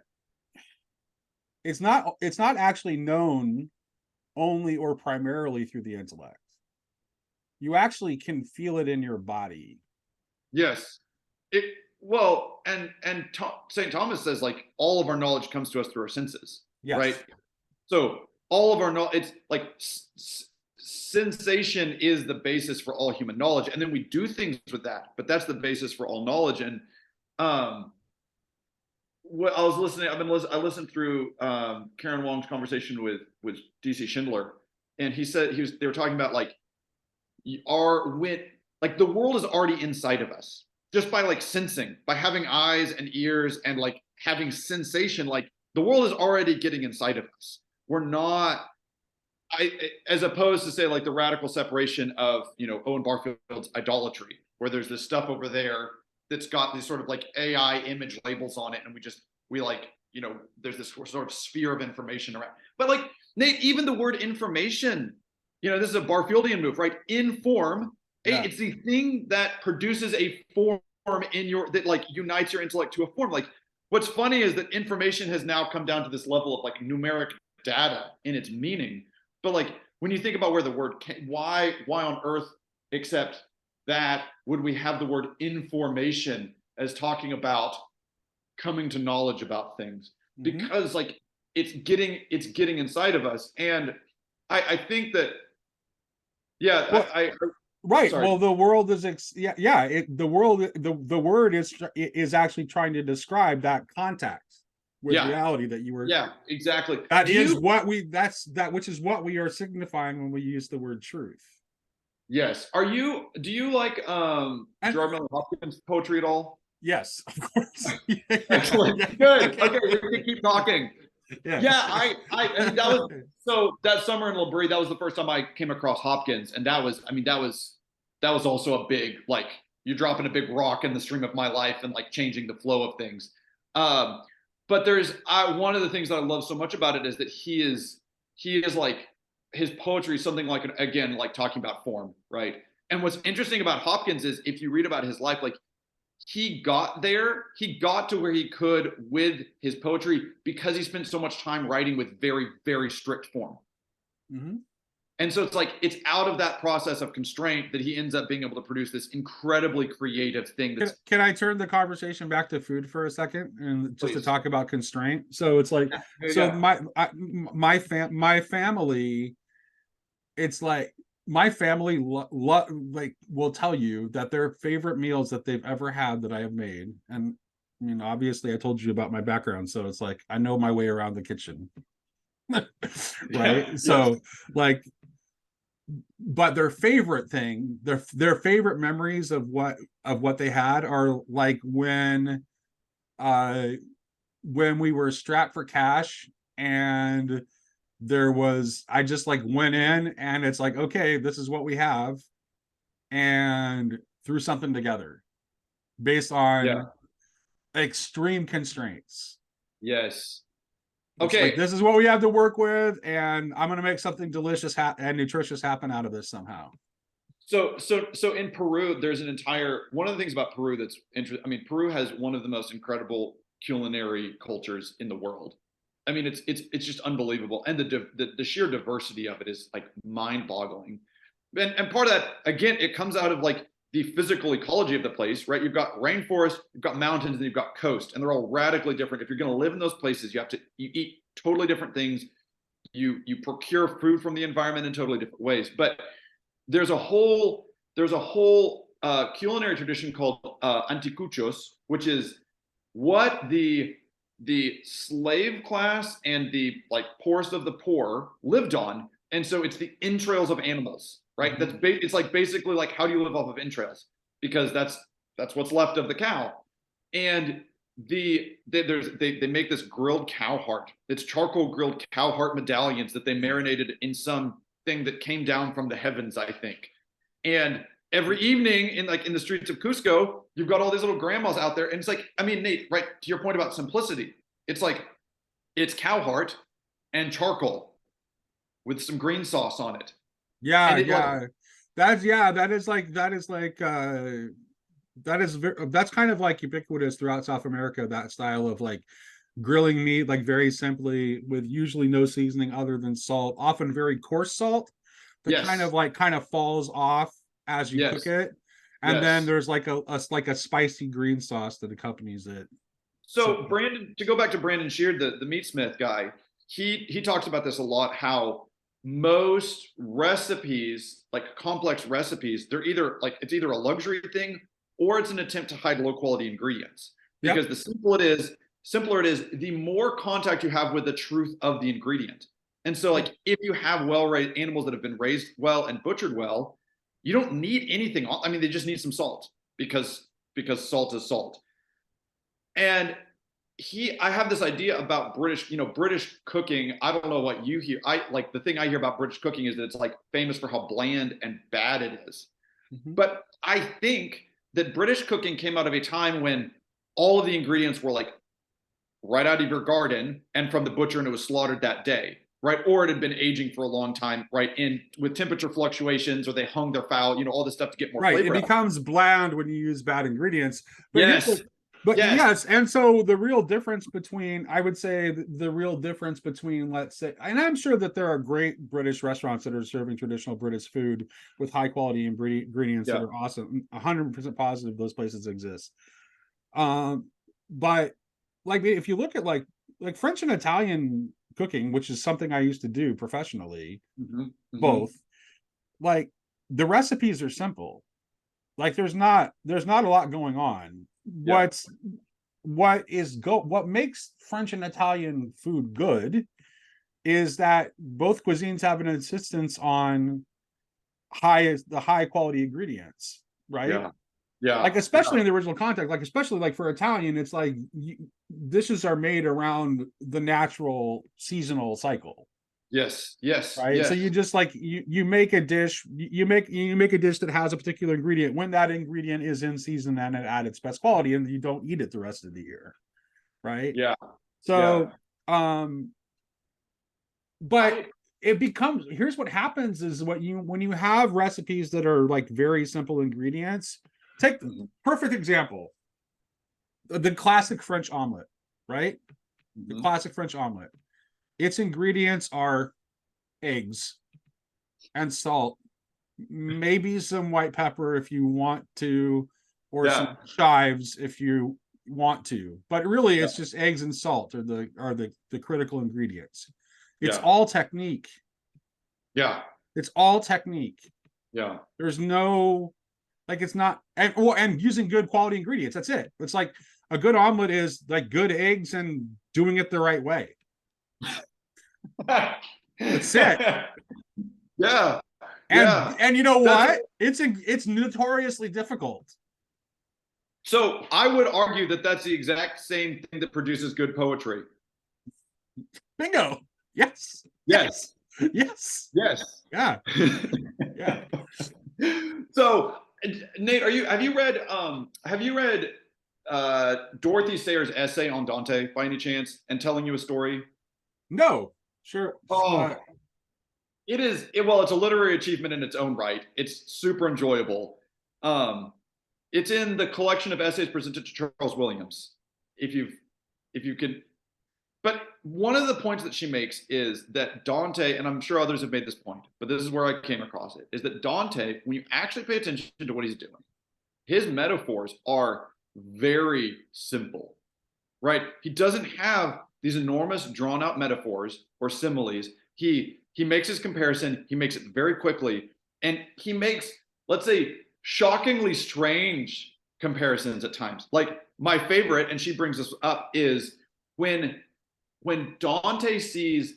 actually known only or primarily through the intellect. You actually can feel it in your body. Yes. And St. Thomas says, like, all of our knowledge comes to us through our senses. Yes. Right? So all of our knowledge, it's like sensation is the basis for all human knowledge, and then we do things with that, but that's the basis for all knowledge. And what I was listening, I listened through Karen Wong's conversation with DC Schindler, and he said they were talking about, like, the world is already inside of us, just by, like, sensing, by having eyes and ears and, like, having sensation. Like, the world is already getting inside of us. We're not, as opposed to, say, like, the radical separation of, Owen Barfield's idolatry, where there's this stuff over there that's got these sort of, like, AI image labels on it, and we like, there's this sort of sphere of information around. But, like, Nate, even the word information, this is a Barfieldian move, right? Inform. Yeah. It's the thing that produces a form in that like unites your intellect to a form. Like what's funny is that information has now come down to this level of like numeric data in its meaning. But like when you think about where the word why on earth, except that would we have the word information as talking about coming to knowledge about things? Because like it's getting inside of us. And I think that, yeah, Well, right. sorry. Well, the world is the world, the word is actually trying to describe that contact with reality that you were. Yeah, exactly. That is what we which is what we are signifying when we use the word truth. Yes. Do you like Jordan Hopkins poetry at all? Yes, of course. Excellent. Good. Okay, we can keep talking. Yeah, I mean, that was so that summer in L'Abri, that was the first time I came across Hopkins, and that was also a big, like, you're dropping a big rock in the stream of my life and like changing the flow of things. But there's one of the things that I love so much about it is that he is like, his poetry is something like, again, like talking about form, right? And what's interesting about Hopkins is if you read about his life, like he got to where he could with his poetry because he spent so much time writing with very, very strict form. And so it's like, it's out of that process of constraint that he ends up being able to produce this incredibly creative thing. Can I turn the conversation back to food for a second and just to talk about constraint? So it's like, my family, it's like, my family like will tell you that their favorite meals that they've ever had that I have made, and obviously I told you about my background, so it's like I know my way around the kitchen. Right? So like, but their favorite thing, their favorite memories of what they had are like when we were strapped for cash, and I just like went in and it's like, okay, this is what we have, and threw something together based on extreme constraints. Yes. Okay. Like, this is what we have to work with, and I'm going to make something delicious and nutritious happen out of this somehow. So in Peru, there's one of the things about Peru that's interesting. I mean, Peru has one of the most incredible culinary cultures in the world. I mean, it's just unbelievable, and the sheer diversity of it is like mind-boggling. And part of that, again, it comes out of like the physical ecology of the place, right? You've got rainforest, you've got mountains, and you've got coast, and they're all radically different. If you're going to live in those places, you eat totally different things. You procure food from the environment in totally different ways. But there's a whole culinary tradition called anticuchos, which is what the slave class and the like poorest of the poor lived on. And so it's the entrails of animals, right? It's like basically like, how do you live off of entrails? Because that's what's left of the cow. And they make this grilled cow heart. It's charcoal grilled cow heart medallions that they marinated in some thing that came down from the heavens, I think. And every evening in the streets of Cusco, you've got all these little grandmas out there. And it's like, I mean, Nate, right to your point about simplicity, it's like, it's cow heart and charcoal with some green sauce on it. That's kind of like ubiquitous throughout South America, that style of like grilling meat, like very simply with usually no seasoning other than salt, often very coarse salt that kind of falls off as you cook it. And then there's like a spicy green sauce that accompanies it. So Brandon, to go back to Brandon Sheard, the meatsmith guy, he talks about this a lot, how most recipes, like complex recipes, they're either it's either a luxury thing or it's an attempt to hide low quality ingredients. Because the simpler it is, the more contact you have with the truth of the ingredient. And so like if you have well-raised animals that have been raised well and butchered well, you don't need anything. I mean, they just need some salt because salt is salt. And I have this idea about British cooking. I don't know what you hear. The thing I hear about British cooking is that it's like famous for how bland and bad it is. But I think that British cooking came out of a time when all of the ingredients were like right out of your garden and from the butcher, and it was slaughtered that day. right? Or it had been aging for a long time, right? And with temperature fluctuations, or they hung their fowl, you know, all this stuff to get more Right. It flavor out. becomes bland when you use bad ingredients. But here's Yes. the but Yes. yes, and so the real difference between, I would say, the real difference between, let's say, and I'm sure that there are great British restaurants that are serving traditional British food with high quality ingredients that Yeah. are awesome. 100% positive those places exist. But like if you look at like French and Italian cooking, which is something I used to do professionally, both, like the recipes are simple. Like there's not a lot going on. Yeah. What makes French and Italian food good is that both cuisines have an insistence on the high quality ingredients, right? Yeah. Yeah. Like especially in the original context, like especially like for Italian, it's like dishes are made around the natural seasonal cycle. Yes. Yes. Right. Yes. So you just like you make a dish, you make a dish that has a particular ingredient when that ingredient is in season and at its best quality, and you don't eat it the rest of the year. Right. Yeah. So but it becomes, here's what happens is when you have recipes that are like very simple ingredients, take the perfect example, the classic French omelet, right? The classic French omelet. Its ingredients are eggs and salt, maybe some white pepper if you want to, or some chives if you want to. But really, it's just eggs and salt are the critical ingredients. It's all technique. Yeah. It's all technique. Yeah. There's no, like, it's not, and using good quality ingredients. That's it. It's like a good omelet is like good eggs and doing it the right way. That's it. Yeah. And you know what? It's notoriously difficult. So I would argue that that's the exact same thing that produces good poetry. Bingo. Yes. Yes. Yes. Yes. Yeah. Yeah. So Nate, have you read Dorothy Sayers' essay on Dante by any chance, and telling you a story? No. Sure. It's a literary achievement in its own right. It's super enjoyable. It's in the collection of essays presented to Charles Williams. If you could, but one of the points that she makes is that Dante, and I'm sure others have made this point, but this is where I came across it, is that Dante, when you actually pay attention to what he's doing, his metaphors are very simple, right? He doesn't have these enormous drawn out metaphors or similes. He makes his comparison, he makes it very quickly, and he makes, let's say, shockingly strange comparisons at times. Like my favorite, and she brings this up, is when Dante sees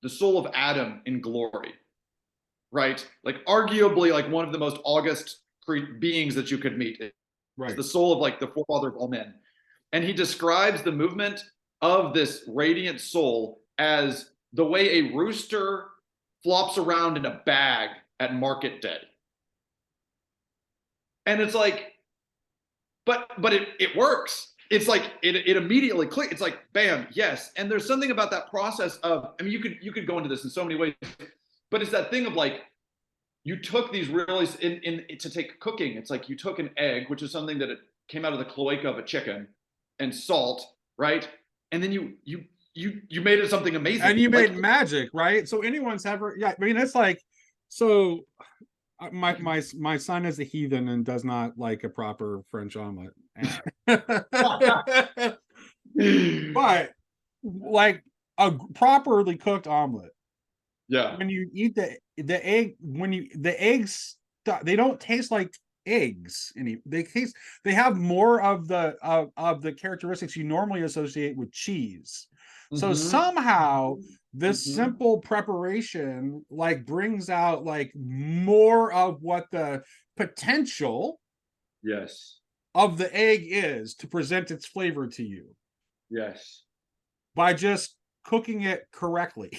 the soul of Adam in glory, right? Like arguably like one of the most august beings that you could meet. Right. It's the soul of like the forefather of all men. And he describes the movement of this radiant soul as the way a rooster flops around in a bag at market day. And it's like, but it works. It's like it immediately clicks. It's like, bam, yes. And there's something about that process of, I mean, you could go into this in so many ways, but it's that thing of like, you took these really to take cooking. It's like you took an egg, which is something that it came out of the cloaca of a chicken, and salt, right? And then you made it something amazing. And you made magic, right? So anyone's ever, I mean, it's like, so my son is a heathen and does not like a proper French omelet. But like a properly cooked omelet, when you eat the egg, the eggs, they don't taste like eggs they have more of the characteristics you normally associate with cheese. So somehow this simple preparation like brings out like more of what the potential of the egg is to present its flavor to you. Yes. By just cooking it correctly.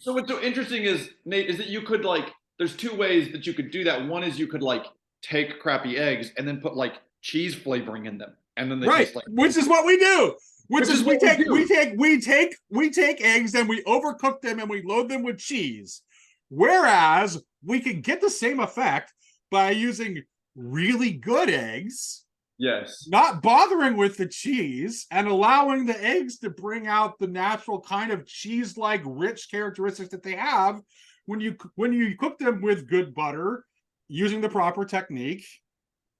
So what's so interesting is, Nate, is that you could like, there's two ways that you could do that. One is you could like take crappy eggs and then put like cheese flavoring in them. And then they taste like, which is what we do. Which is what we take eggs and we overcook them and we load them with cheese. Whereas we can get the same effect by using really good eggs, Yes. not bothering with the cheese, and allowing the eggs to bring out the natural kind of cheese-like rich characteristics that they have when you cook them with good butter, using the proper technique.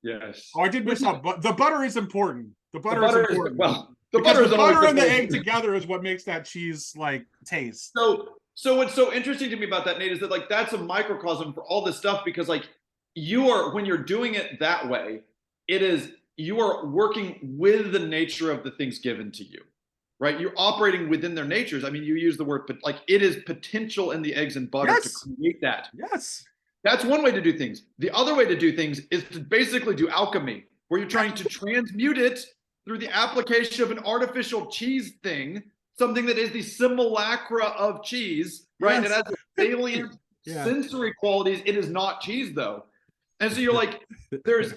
Yes. Oh, I did miss out, but the butter is important. The butter is important. The because butter the is always butter and the the egg together is what makes that cheese like taste. So what's so interesting to me about that, Nate, is that like that's a microcosm for all this stuff, because like you are, when you're doing it that way, it is, you are working with the nature of the things given to you, right? You're operating within their natures. I mean, you use the word, but like it is potential in the eggs and butter to create that. Yes. That's one way to do things. The other way to do things is to basically do alchemy, where you're trying to transmute it through the application of an artificial cheese thing, something that is the simulacra of cheese, right? Yes. It has salient sensory qualities. It is not cheese, though. And so you're like, there's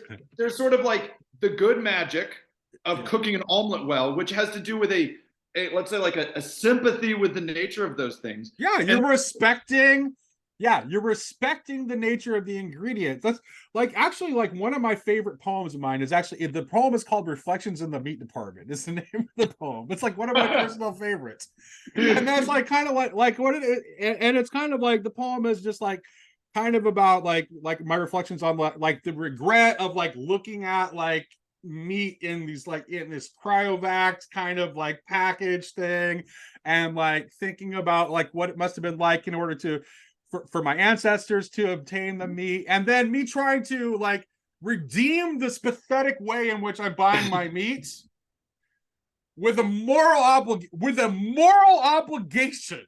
sort of like the good magic of cooking an omelet well, which has to do with a let's say like a sympathy with the nature of those things. Yeah, you're respecting the nature of the ingredient. That's like actually like one of my favorite poems of mine is actually, the poem is called Reflections in the Meat Department. It's the name of the poem. It's like one of my personal favorites. And that's like kind of like what it is, and it's kind of like the poem is just like kind of about like my reflections on like the regret of like looking at like meat in these like in this cryovac kind of like package thing, and like thinking about like what it must have been like in order to for my ancestors to obtain the meat, and then me trying to like redeem this pathetic way in which I'm buying my meat with a moral obligation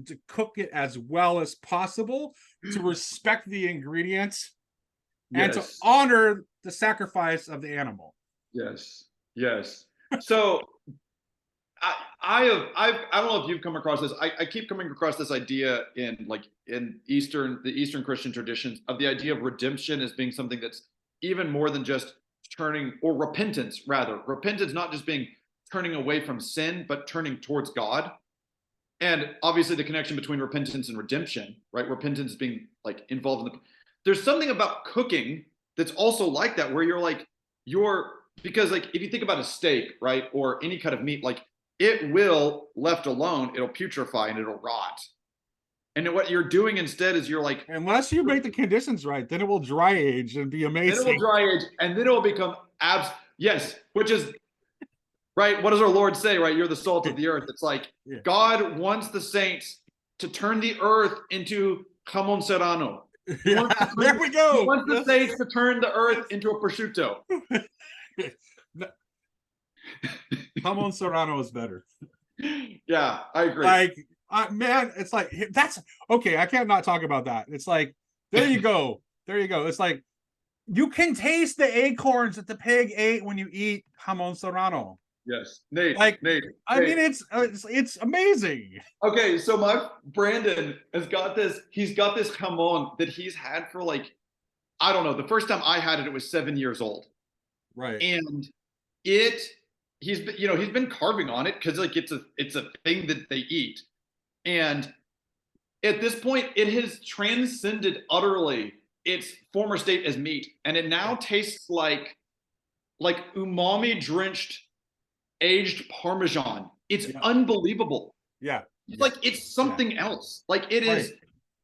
to cook it as well as possible, to respect the ingredients, and to honor the sacrifice of the animal. Yes. So I don't know if you've come across this. I keep coming across this idea in the Eastern Christian traditions of the idea of redemption as being something that's even more than just turning, or repentance rather. Repentance not just being turning away from sin, but turning towards God. And obviously the connection between repentance and redemption, right? Repentance being like involved in there's something about cooking that's also like that, where because like if you think about a steak, right, or any kind of meat, like it will, left alone, it'll putrefy and it'll rot. And what you're doing instead is you're like, unless you make the conditions right, then it will dry age and be amazing. Then it will dry age, and then it will become which is right. What does our Lord say? Right, you're the salt of the earth. It's like God wants the saints to turn the earth into jamon serrano. There we go. He wants the saints to turn the earth into a prosciutto. Jamon serrano is better. Yeah, I agree. Like, man, it's like that's okay. I can't not talk about that. It's like there you go. It's like you can taste the acorns that the pig ate when you eat jamon serrano. Yes, Nate. Mean, it's amazing. Okay, so my Brandon has got this. He's got this jamon that he's had for like, I don't know. The first time I had it, it was 7 years old. Right. And he's been carving on it because like it's a thing that they eat. And at this point, it has transcended utterly its former state as meat, and it now tastes like umami drenched aged Parmesan. It's unbelievable. Yeah. Like it's something else. Like it is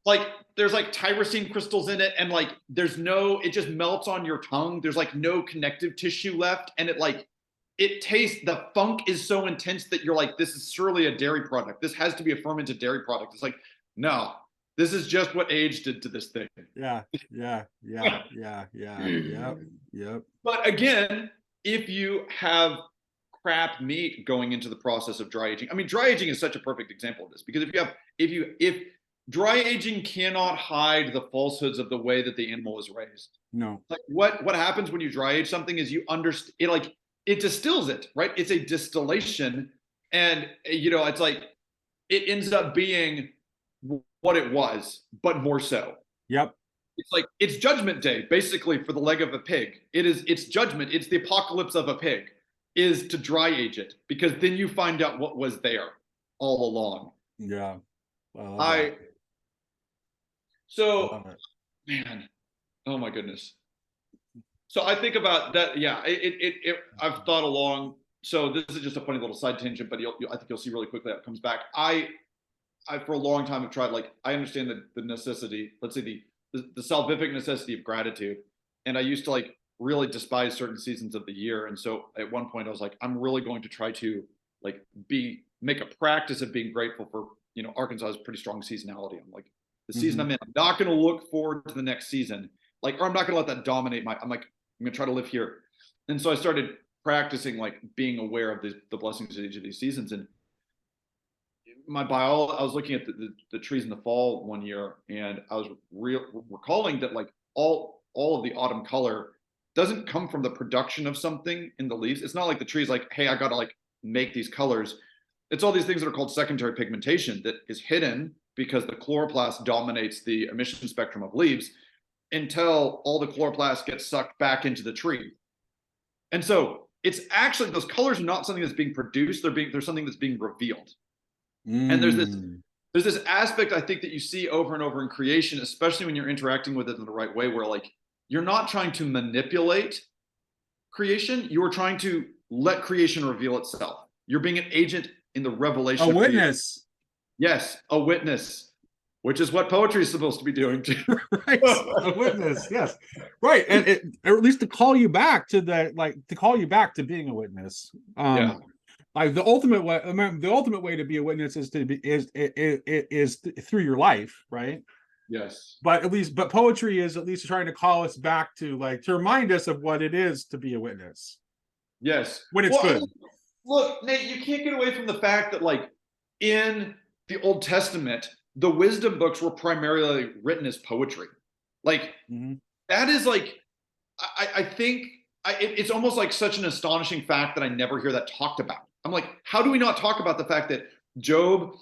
like there's like tyrosine crystals in it, and like it just melts on your tongue. There's like no connective tissue left, and it tastes, the funk is so intense that you're like, this is surely a dairy product. This has to be a fermented dairy product. It's like, no, this is just what age did to this thing. Yeah. Yep. But again, if you have crap meat going into the process of dry aging, I mean, dry aging is such a perfect example of this, because if dry aging cannot hide the falsehoods of the way that the animal is raised. No. Like what happens when you dry age something is you understand it, like it distills it, right? It's a distillation, and it's like it ends up being what it was, but more so. Yep. It's like it's Judgment Day, basically, for the leg of a pig. It's judgment. It's the apocalypse of a pig. is to dry age it, because then you find out what was there all along. Yeah. Well, So, man, oh my goodness. So I think about that. Yeah, I've thought along. So this is just a funny little side tangent, but I think you'll see really quickly how it comes back. I for a long time have tried, like, I understand the necessity, let's say the salvific necessity of gratitude. And I used to like really despise certain seasons of the year. And so at one point I was like, I'm really going to try to like make a practice of being grateful for, Arkansas has pretty strong seasonality. I'm like, the season I'm in, I'm not going to look forward to the next season. Like, or I'm not going to let that dominate I'm like, I'm going to try to live here. And so I started practicing like being aware of the blessings of each of these seasons. And I was looking at the trees in the fall one year, and I was recalling that like all of the autumn color doesn't come from the production of something in the leaves. It's not like the tree's like, hey, I got to like make these colors. It's all these things that are called secondary pigmentation that is hidden because the chloroplast dominates the emission spectrum of leaves until all the chloroplast gets sucked back into the tree. And so it's actually, those colors are not something that's being produced. They're something that's being revealed. And there's this aspect, I think, that you see over and over in creation, especially when you're interacting with it in the right way, where like you're not trying to manipulate creation, you are trying to let creation reveal itself. You're being an agent in the revelation. A witness. Yes, a witness, which is what poetry is supposed to be doing too. Right, a witness. Yes, right, and or at least to call you back to being a witness. Yeah. Like the ultimate way to be a witness is through your life, right? Yes. But poetry is at least trying to call us back to remind us of what it is to be a witness. Yes. When it's good. Look, Nate, you can't get away from the fact that like in the Old Testament, the wisdom books were primarily written as poetry. Like that is like, I think it's almost like such an astonishing fact that I never hear that talked about. I'm like, how do we not talk about the fact that Job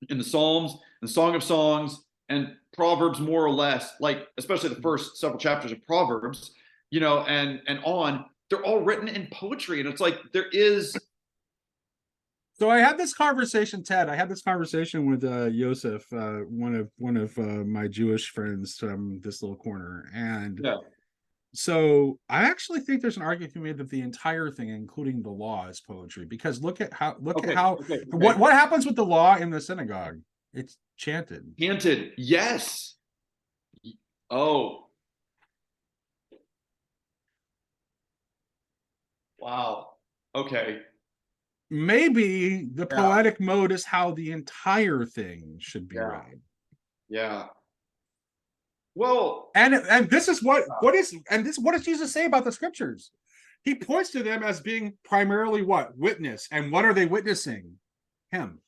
in the Psalms, the Song of Songs, and Proverbs, more or less, like especially the first several chapters of Proverbs, and on, they're all written in poetry. And it's like there is. So I had this conversation, Ted. I had this conversation with Yosef, one of my Jewish friends from this little corner, and yeah. So I actually think there's an argument to be made that the entire thing, including the law, is poetry. Because look at how what happens with the law in the synagogue? It's chanted. Chanted, yes. Oh. Wow. Okay. Maybe the poetic mode is how the entire thing should be read. Yeah. Well, and this is what does Jesus say about the scriptures? He points to them as being primarily what? Witness. And what are they witnessing? Him.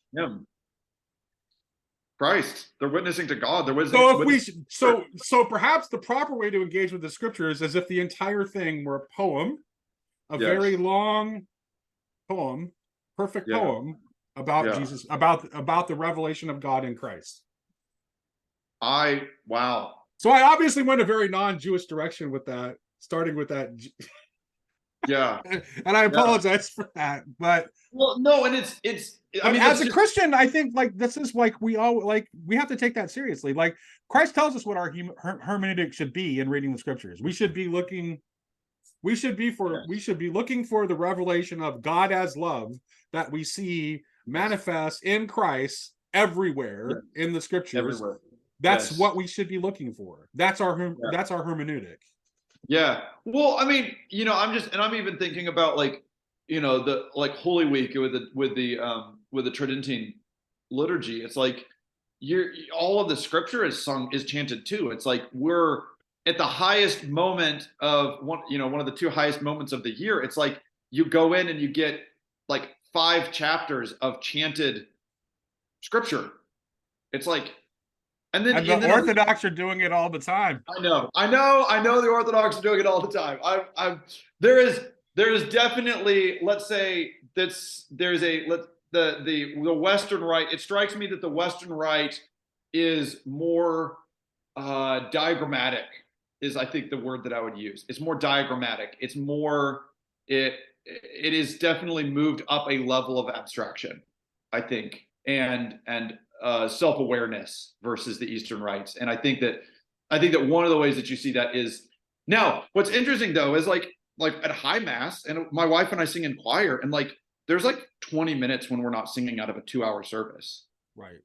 Christ. They're witnessing to God. They're witnessing. So perhaps the proper way to engage with the scriptures is if the entire thing were a poem, very long poem, perfect poem about Jesus, about the revelation of God in Christ. Wow. So I obviously went a very non-Jewish direction with that, starting with that. Yeah. And I apologize for that. But well, no, and it's I mean, as a Christian, I think like this is like we have to take that seriously. Like Christ tells us what our hermeneutic should be in reading the scriptures. We should be looking for the revelation of God as love that we see manifest in Christ everywhere in the scriptures. Everywhere. That's what we should be looking for. That's our hermeneutic. Yeah. Well, I mean, I'm even thinking about like, the like Holy Week with the Tridentine liturgy. It's like all of the scripture is chanted too. It's like we're at the highest moment of one of the two highest moments of the year. It's like you go in and you get like 5 chapters of chanted scripture. It's like, and the Orthodox are doing it all the time. I know the Orthodox are doing it all the time. There is definitely, let's say the Western Rite. It strikes me that the Western Rite is more diagrammatic, is I think the word that I would use. It's more diagrammatic. It's more it is definitely moved up a level of abstraction, I think, and self-awareness versus the Eastern rites. And I think that one of the ways that you see that is now. What's interesting though is like at high mass, and my wife and I sing in choir, and like there's like 20 minutes when we're not singing out of a 2-hour service. Right.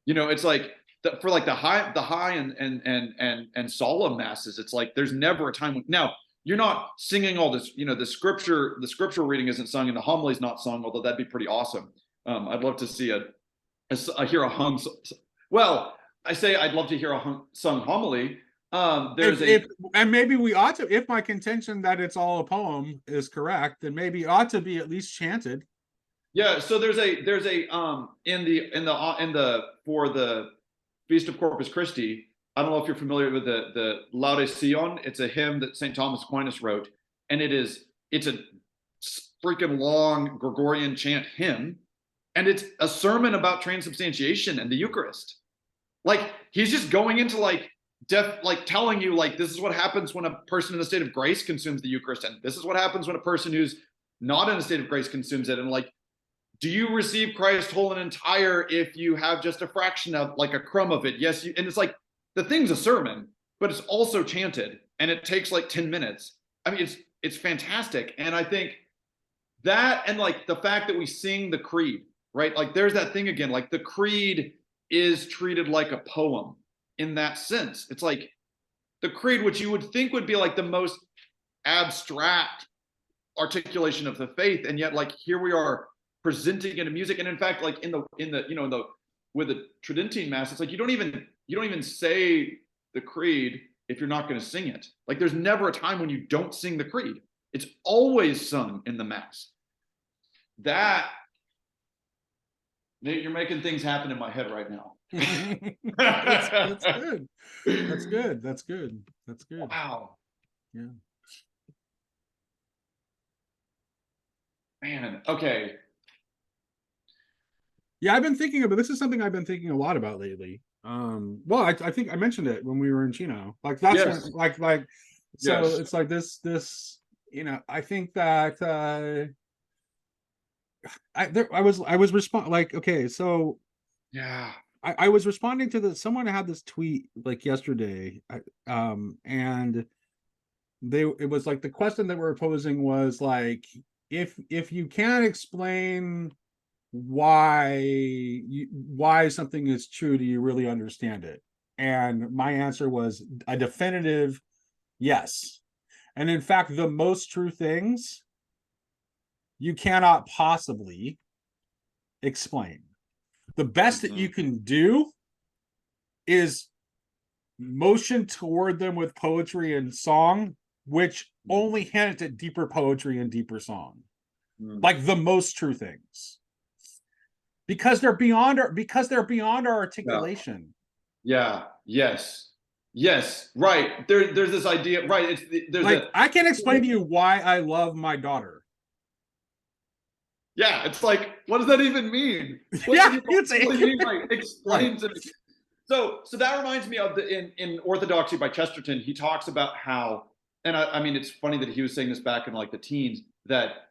You know, it's like for like the high and solemn masses, it's like there's never a time when now you're not singing all this, you know, the scriptural reading isn't sung and the homily's not sung, although that'd be pretty awesome. I'd love to see hear a hung. Well, I say I'd love to hear a sung homily. And maybe we ought to, if my contention that it's all a poem is correct, then maybe it ought to be at least chanted. Yeah, so there's a in the for the Feast of Corpus Christi. I don't know if you're familiar with the Laude Sion. It's a hymn that St. Thomas Aquinas wrote, and it's a freaking long Gregorian chant hymn, and it's a sermon about transubstantiation and the Eucharist. Like he's just going into like telling you like this is what happens when a person in a state of grace consumes the Eucharist, and this is what happens when a person who's not in a state of grace consumes it, and like, do you receive Christ whole and entire if you have just a fraction of like a crumb of it? Yes, and it's like the thing's a sermon, but it's also chanted, and it takes like 10 minutes. I mean, it's fantastic, and I think that, and like the fact that we sing the creed, right? Like there's that thing again, like the creed is treated like a poem in that sense. It's like the creed, which you would think would be like the most abstract articulation of the faith, and yet like here we are presenting it in music. And in fact, like in the you know, in the with the Tridentine Mass, it's like you don't even say the creed if you're not going to sing it. Like there's never a time when you don't sing the creed. It's always sung in the Mass. That, Nate, you're making things happen in my head right now. That's good. That's good. Wow. Yeah. Man, okay. Yeah, I've been thinking about this. Is something I've been thinking a lot about lately. Well, I think I mentioned it when we were in Chino. Like that's yes. when, like so yes. It's like this you know, I think that I was responding like, okay, so yeah, I was responding to someone had this tweet like yesterday, and it was like the question that we're posing was like, if you can't explain why something is true, do you really understand it? And my answer was a definitive yes. And in fact, the most true things you cannot possibly explain. The best that you can do is motion toward them with poetry and song, which only hint at deeper poetry and deeper song. Like the most true things. Because they're beyond our articulation. Yeah. Yes. Right. There's this idea. Right. There's like I can't explain to you why I love my daughter. Yeah, it's like, what does that even mean? What does it mean? Like, explain to me. So that reminds me of in Orthodoxy by Chesterton. He talks about how, and I mean, it's funny that he was saying this back in like the teens, that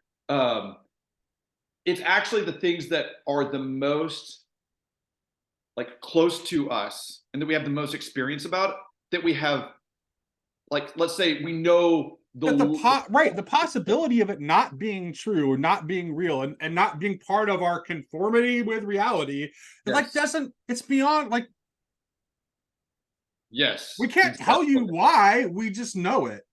it's actually the things that are the most like close to us and that we have the most experience about, that we have, like, let's say we know the possibility of it not being true or not being real and not being part of our conformity with reality. Yes. Like it's beyond, like, yes, we can't tell you why, we just know it.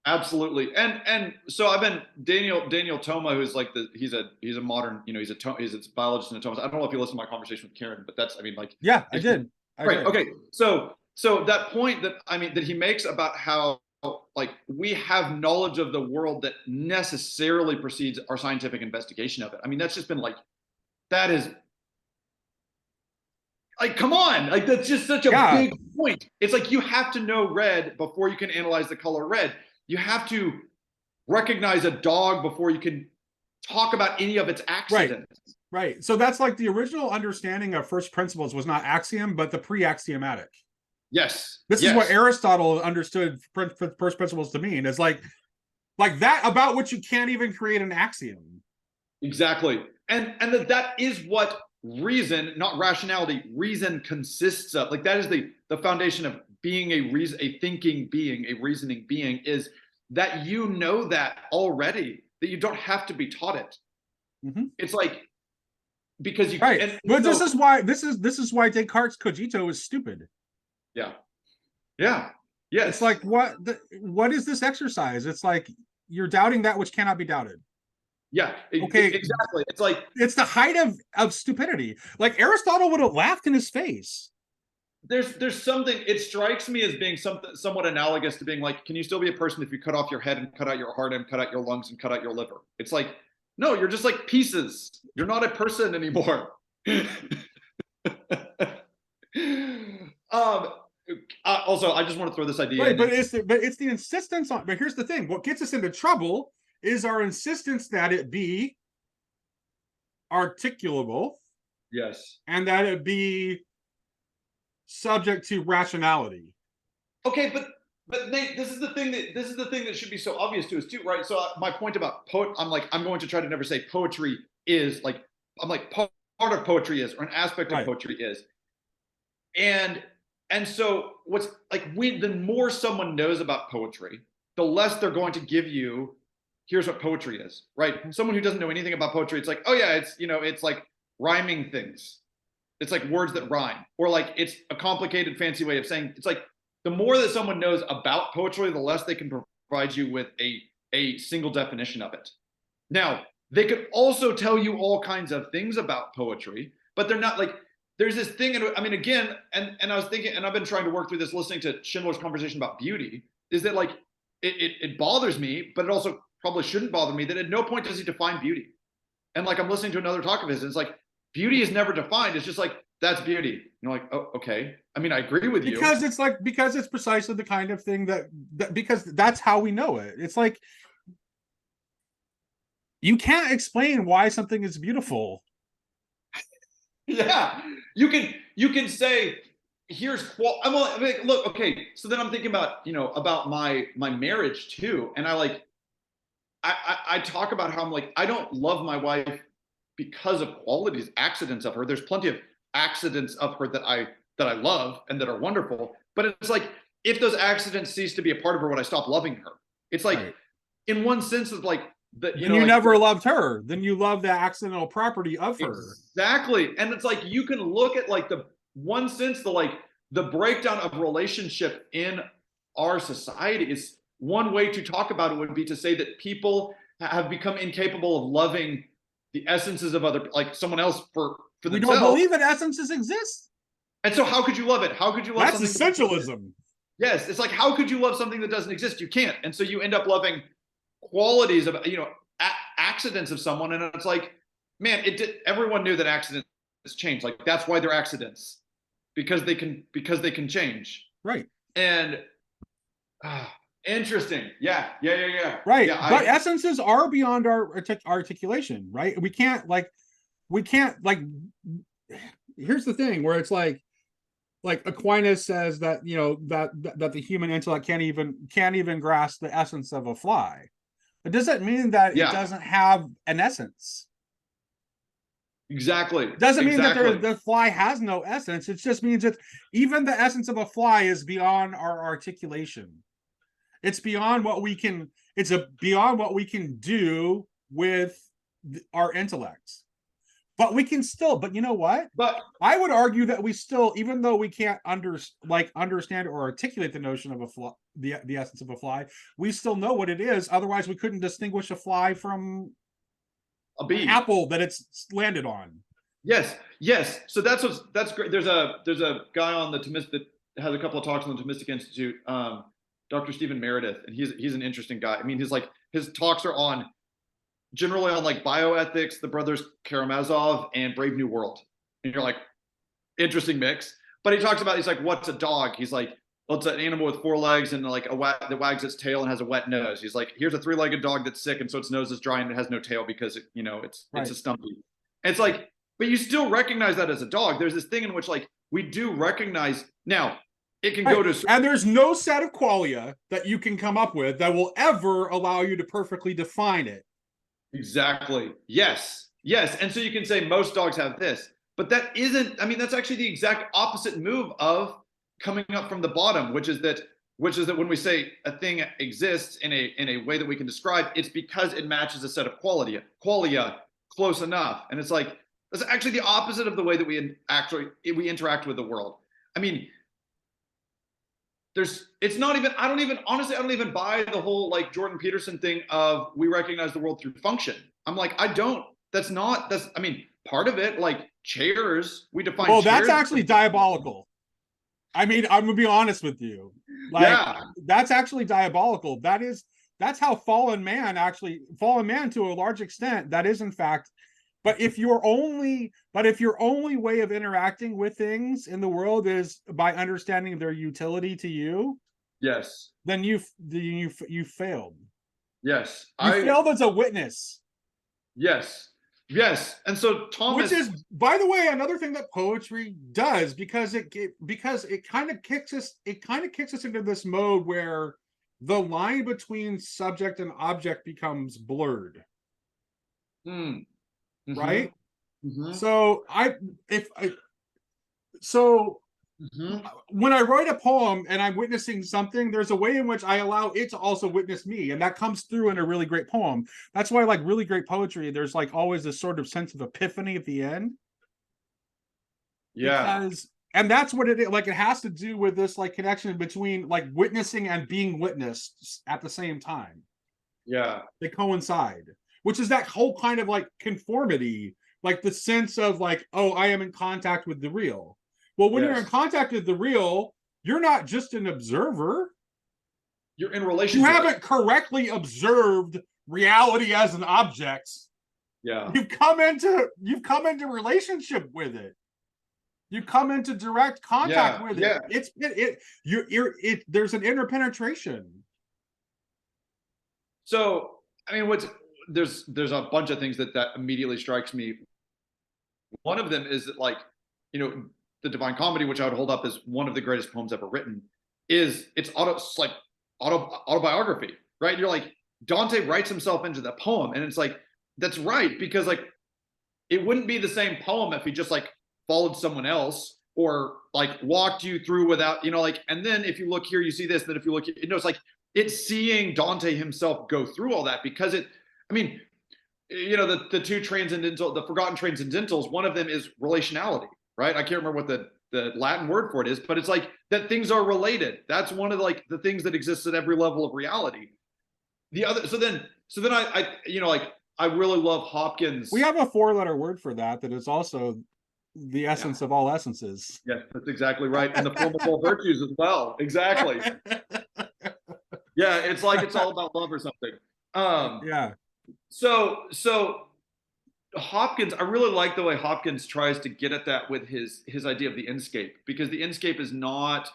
Absolutely. And so I've been Daniel Toma, who's like he's a modern, you know, he's a biologist and a Thomist. I don't know if you listened to my conversation with Karen, but that's, I mean, like, yeah, I did. Okay. So that point that, I mean, that he makes about how, like, we have knowledge of the world that necessarily precedes our scientific investigation of it. I mean, that's just been like, that is like, come on, like, that's just such a big point. It's like, you have to know red before you can analyze the color red. You have to recognize a dog before you can talk about any of its accidents. Right. So that's like the original understanding of first principles was not axiom, but the pre-axiomatic. Yes. This is what Aristotle understood first principles to mean. It's like like that about which you can't even create an axiom. Exactly. And that is what reason, not rationality, reason consists of. Like that is the foundation of being a reason, a thinking being, a reasoning being, is that you know that already, that you don't have to be taught it. Mm-hmm. It's like, because you right. But so, this is why Descartes' cogito is stupid. Yeah. Yeah. Yes. It's like, what is this exercise? It's like you're doubting that which cannot be doubted. Yeah, okay, exactly. It's like, it's the height of stupidity. Like Aristotle would have laughed in his face. There's something, it strikes me as being something somewhat analogous to being like, can you still be a person if you cut off your head and cut out your heart and cut out your lungs and cut out your liver? It's like, no, you're just like pieces. You're not a person anymore. Also, I just want to throw this idea right, but it's the insistence on. But here's the thing: what gets us into trouble is our insistence that it be articulable, yes, and that it be subject to rationality. Okay, but Nate, this is the thing that should be so obvious to us too, right? So my point about I'm going to try to never say poetry is like, I'm like, part of poetry is, or an aspect of poetry is, and so what's like, the more someone knows about poetry, the less they're going to give you, here's what poetry is, right? Someone who doesn't know anything about poetry, it's like, oh yeah, it's, it's like rhyming things. It's like words that rhyme, or like it's a complicated, fancy way of saying, it's like, the more that someone knows about poetry, the less they can provide you with a single definition of it. Now, they could also tell you all kinds of things about poetry, but they're not like, there's this thing, and I mean, again, and I was thinking, and I've been trying to work through this listening to Schindler's conversation about beauty, is that like, it bothers me, but it also probably shouldn't bother me, that at no point does he define beauty. And like, I'm listening to another talk of his, and it's like, beauty is never defined. It's just like, that's beauty. And you're like, oh, okay. I mean, I agree with you. Because it's precisely the kind of thing that because that's how we know it. It's like, you can't explain why something is beautiful. Yeah, you can say, here's I mean, look, okay. So then I'm thinking about, about my marriage too, and I talk about how I'm like, I don't love my wife because of qualities, accidents of her. There's plenty of accidents of her that I love and that are wonderful, but it's like, if those accidents cease to be a part of her, would I stop loving her? It's like, right. In one sense, of like, that you like, never loved her, then you love the accidental property of her. Exactly. And it's like, you can look at like the one sense, the breakdown of relationship in our society is, one way to talk about it would be to say that people have become incapable of loving the essences of other, like someone else for themselves. We don't believe that essences exist. And so how could you love it? How could you love something? That's essentialism. Yes. It's like, how could you love something that doesn't exist? You can't. And so you end up loving qualities of, accidents of someone. And it's like, man, everyone knew that accidents change. Like, that's why they're accidents, because they can change. Right. And interesting. Yeah. Right. Yeah, but essences are beyond our articulation, right? We can't here's the thing where it's like Aquinas says that, that the human intellect can't even grasp the essence of a fly. It doesn't mean that it doesn't have an essence. Exactly. It doesn't mean that the fly has no essence. It just means that even the essence of a fly is beyond our articulation. It's beyond what we can. It's beyond what we can do with our intellect. But we can still. But you know what? But I would argue that we still, even though we can't understand or articulate the notion of a fly, the essence of a fly, we still know what it is. Otherwise, we couldn't distinguish a fly from a bee, an apple that it's landed on. Yes. So that's great. There's a guy on the Thomistic that has a couple of talks on the Thomistic Institute, Dr. Stephen Meredith, and he's an interesting guy. I mean, his talks are generally on like bioethics, the brothers Karamazov, and Brave New World. And you're like, interesting mix. But he talks about, he's like, what's a dog? He's like, well, it's an animal with 4 legs and like that wags its tail and has a wet nose. He's like, here's a 3-legged dog that's sick, and so its nose is dry and it has no tail because it's a stumpy. And it's like, but you still recognize that as a dog. There's this thing in which like we do recognize now. it can Right. go to And there's no set of qualia that you can come up with that will ever allow you to perfectly define it. exactly. Yes. Yes. And so you can say most dogs have this, but that isn't, I mean, that's actually the exact opposite move of coming up from the bottom, which is that when we say a thing exists in a way that we can describe, it's because it matches a set of qualia close enough. And it's like, that's actually the opposite of the way that we interact with the world. I mean, it's not even, honestly, I don't even buy the whole like Jordan Peterson thing of we recognize the world through function. I'm like, I mean, part of it, like chairs, we define Well, chairs. that's actually diabolical. I mean, I'm gonna be honest with you. Like, Yeah. that's actually diabolical. That's how fallen man to a large extent, that is in fact. But if your only way of interacting with things in the world is by understanding their utility to you, Yes. then you failed. Yes. You failed as a witness. Yes. Yes. And so Thomas, Which is, by the way, another thing that poetry does, because it kind of kicks us into this mode where the line between subject and object becomes blurred, right? So when I write a poem and I'm witnessing something, there's a way in which I allow it to also witness me, and that comes through in a really great poem. That's why I like really great poetry. There's like always this sort of sense of epiphany at the end. yeah. And that's what it is. Like, it has to do with this like connection between like witnessing and being witnessed at the same time. Yeah. They coincide, which is that whole kind of like conformity, like the sense of like, oh, I am in contact with the real. Well, when you're in contact with the real, you're not just an observer. You're in relationship. You haven't correctly observed reality as an object. Yeah. You've come into relationship with it. You come into direct contact with it. There's an interpenetration. So, I mean, there's a bunch of things that immediately strikes me. One of them is that, like, the Divine Comedy, which I would hold up as one of the greatest poems ever written, it's autobiography, right? You're like, Dante writes himself into the poem, and it's like, that's right, because like it wouldn't be the same poem if he just like followed someone else or like walked you through without, and then if you look here, you see this, then if you look, it's like it's seeing Dante himself go through all that, because the forgotten transcendentals, one of them is relationality, right? I can't remember what the Latin word for it is, but it's like that things are related. That's one of like the things that exists at every level of reality. The other, so then I really love Hopkins. We have a 4-letter word for that is also the essence of all essences. Yes, that's exactly right. And the form of all virtues as well. Exactly. Yeah, it's like it's all about love or something. So Hopkins, I really like the way Hopkins tries to get at that with his idea of the inscape, because the inscape is not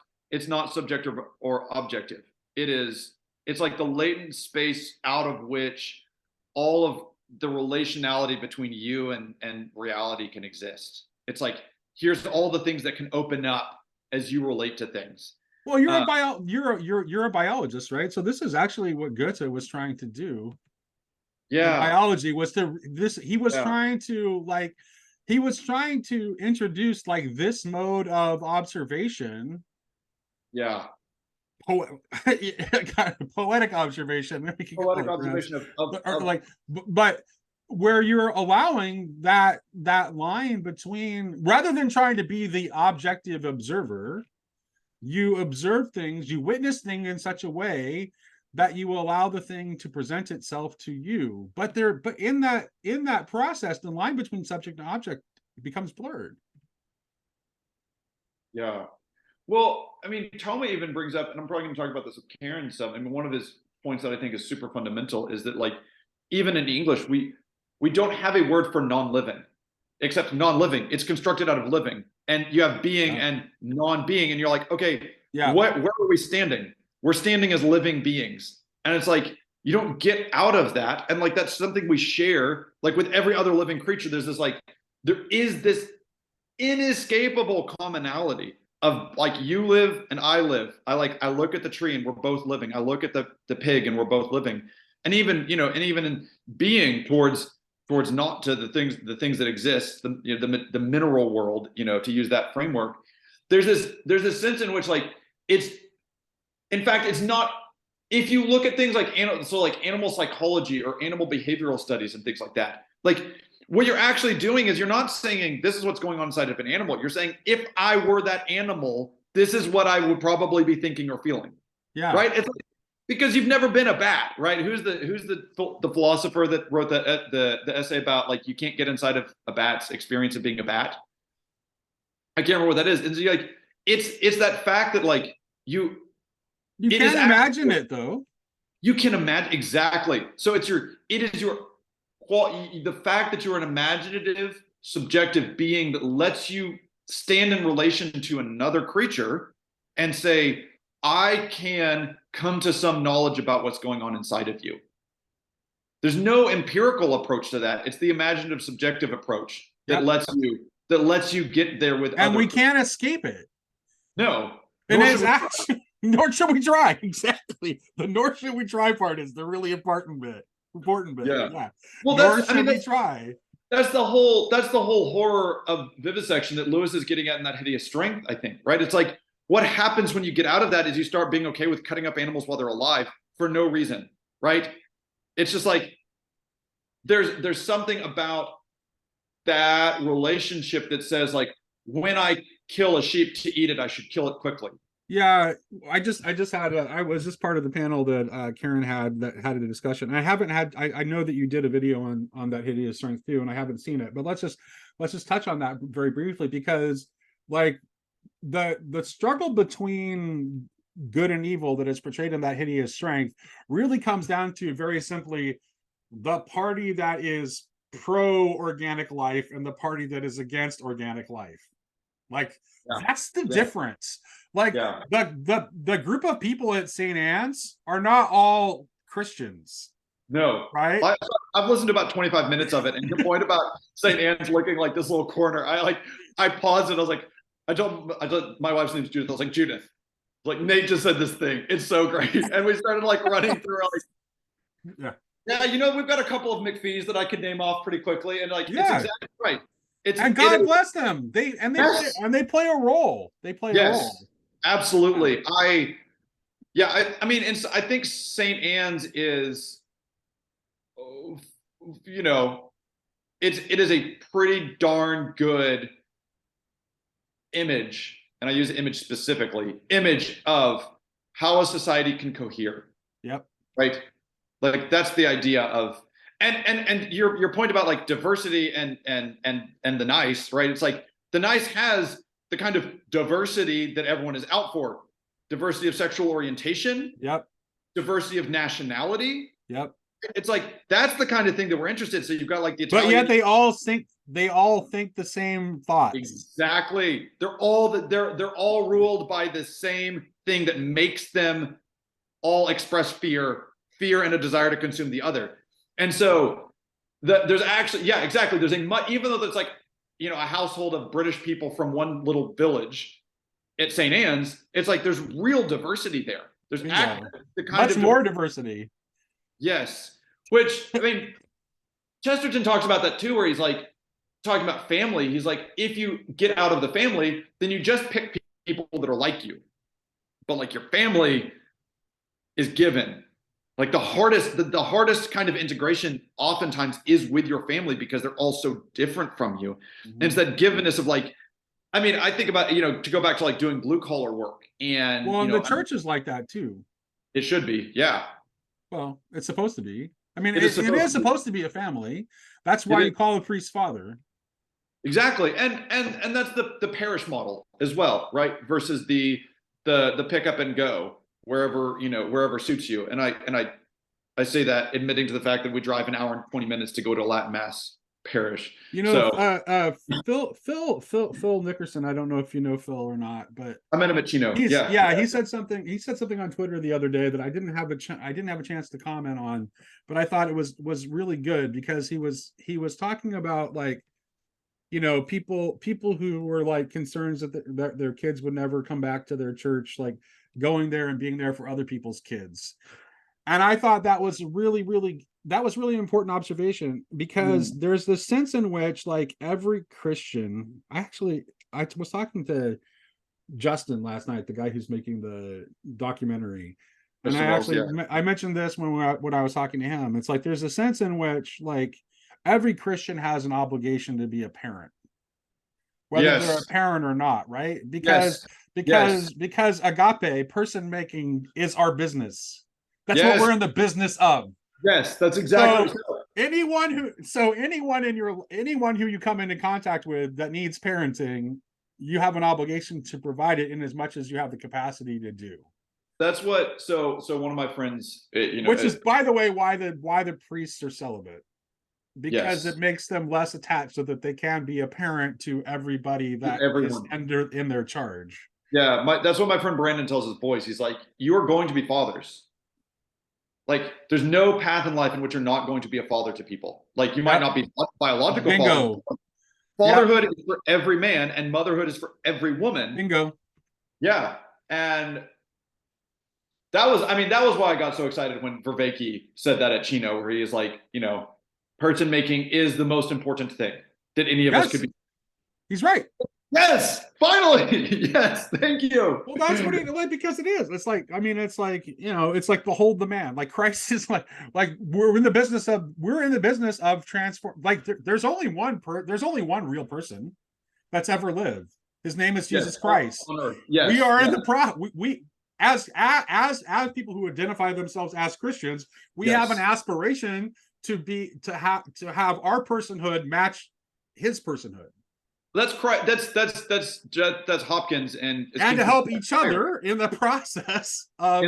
subjective or objective. It's like the latent space out of which all of the relationality between you and reality can exist. It's like, here's all the things that can open up as you relate to things. Well, you're a biologist, right? So this is actually what Goethe was trying to do. Yeah. In biology was he was trying to introduce like this mode of observation. Yeah. Poetic observation. Poetic observation but where you're allowing that line between, rather than trying to be the objective observer, you observe things, you witness things in such a way that you allow the thing to present itself to you. But in that process, the line between subject and object becomes blurred. Yeah. Well, I mean, Toma even brings up, and I'm probably going to talk about this with Karen and stuff. I mean, one of his points that I think is super fundamental is that, like, even in English, we don't have a word for non-living, except non-living. It's constructed out of living, and you have being and non-being, and you're like, okay, where are we standing? We're standing as living beings, and it's like you don't get out of that, and like that's something we share. Like with every other living creature, there is this inescapable commonality of like you live and I live. I look at the tree and we're both living. I look at the pig and we're both living. And even, you know, and even in being towards not to the things that exist, the mineral world, you know, to use that framework, there's this sense in which like it's, in fact, it's not, if you look at things like like animal psychology or animal behavioral studies and things like that, like what you're actually doing is you're not saying this is what's going on inside of an animal. You're saying if I were that animal, this is what I would probably be thinking or feeling. Yeah. Right. It's like, because you've never been a bat, right? Who's the philosopher that wrote the essay about like you can't get inside of a bat's experience of being a bat? I can't remember what that is. And so you're like, it's that fact that like you can't imagine it though. You can imagine exactly. So it is your the fact that you're an imaginative, subjective being that lets you stand in relation to another creature and say, I can come to some knowledge about what's going on inside of you. There's no empirical approach to that. It's the imaginative, subjective approach that lets you get there with. And we can't escape it. No. And it's actually, nor should we try. Exactly. The nor should we try part is the really important bit. Yeah. Well, we try. That's the whole horror of vivisection that Lewis is getting at in that hideous strength, I think, right? It's like what happens when you get out of that is you start being okay with cutting up animals while they're alive for no reason, right? It's just like there's something about that relationship that says like when I kill a sheep to eat it, I should kill it quickly. Yeah, I was just part of the panel that Karen had a discussion. I know that you did a video on that hideous strength too, and I haven't seen it, but let's just touch on that very briefly, because like the struggle between good and evil that is portrayed in that hideous strength really comes down to very simply the party that is pro organic life and the party that is against organic life. Like that's the difference. Like the group of people at St. Anne's are not all Christians. No, right? I've listened to about 25 minutes of it, and the point about St. Anne's looking like this little corner, I paused it. I was like, I told my wife's name's Judith. I was like, Judith, like Nate just said this thing. It's so great, and we started like running through like, yeah, you know, we've got a couple of McPhees that I could name off pretty quickly, and like it's exactly right. And God bless them. They play a role. They play a role. Absolutely. I mean, and I think St. Anne's is, you know, it is a pretty darn good image, and I use image specifically, image of how a society can cohere. Yep. Right. Like that's the idea of, and your point about like diversity and the nice, right? It's like the nice has the kind of diversity that everyone is out for. Diversity of sexual orientation. Yep. Diversity of nationality. Yep. It's like that's the kind of thing that we're interested in. So you've got like the Italian, but yet they all think the same thoughts. Exactly. They're all ruled by the same thing that makes them all express fear and a desire to consume the other. And so there's actually, exactly. There's even though it's like, you know, a household of British people from one little village at St. Anne's, it's like there's real diversity there. There's actually the kind much more diversity. Yes. Which, I mean, Chesterton talks about that too, where he's like talking about family. He's like, if you get out of the family, then you just pick people that are like you. But like your family is given. Like the hardest kind of integration oftentimes is with your family because they're all so different from you. Mm-hmm. And it's that givenness of like, I mean, I think about, you know, to go back to like doing blue collar work and the church is like that too. It should be. Yeah. Well, it's supposed to be. I mean, it is supposed to be a family. That's why you call a priest father. Exactly. And that's the parish model as well, right? Versus the pick up and go wherever suits you. And I say that admitting to the fact that we drive an hour and 20 minutes to go to a Latin Mass parish. You know, Phil Nickerson, I don't know if you know Phil or not, but I met him at Chino. He said something on Twitter the other day that I didn't have a chance to comment on, but I thought it was really good because he was talking about like people who were like concerns that their kids would never come back to their church, like going there and being there for other people's kids. And I thought that was really important observation, because there's this sense in which, like, every Christian, I was talking to Justin last night, the guy who's making the documentary, and Mr. Wells, yeah. I mentioned this when I was talking to him. It's like there's a sense in which, like, every Christian has an obligation to be a parent, whether they're a Yes. parent or not, right? Yes. Yes. Because agape, person making, is our business. That's what Yes. we're in the business of. Yes. That's exactly. So anyone who you come into contact with that needs parenting, you have an obligation to provide it in as much as you have the capacity to do. That's what. So one of my friends, which is, by the way, why the priests are celibate, because yes, it makes them less attached, so that they can be a parent to everybody that is in their charge. Yeah, that's what my friend Brandon tells his boys. He's like, you are going to be fathers. Like, there's no path in life in which you're not going to be a father to people. Like, you might not be biological Bingo. father. Fatherhood is for every man, and motherhood is for every woman. Bingo. Yeah, and that was why I got so excited when Vervaeke said that at Chino, where he is like, person making is the most important thing that any of us could be. He's right. Yes, finally. Yes, thank you. Well, that's what because it is. It's like, it's like behold the man. Like, Christ is like we're in the business of transform. Like, there's only one real person that's ever lived. His name is Jesus Christ. Yes, we are in the we as people who identify themselves as Christians, we have an aspiration to have our personhood match his personhood. That's Hopkins, and to help each other in the process of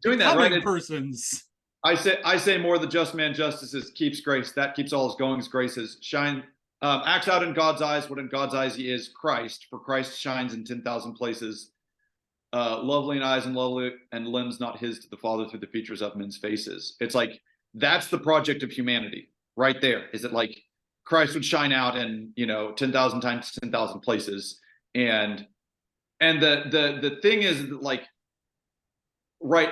doing that, right? Persons. I say more, the just man justices keeps grace, that keeps all his goings graces, shine, acts out in God's eyes what in God's eyes he is, Christ, for Christ shines in 10,000 places, lovely in eyes and lovely and limbs not his, to the Father through the features of men's faces. It's like, that's the project of humanity right there. Is it like Christ would shine out in 10,000 times 10,000 places, and the thing is, like, right,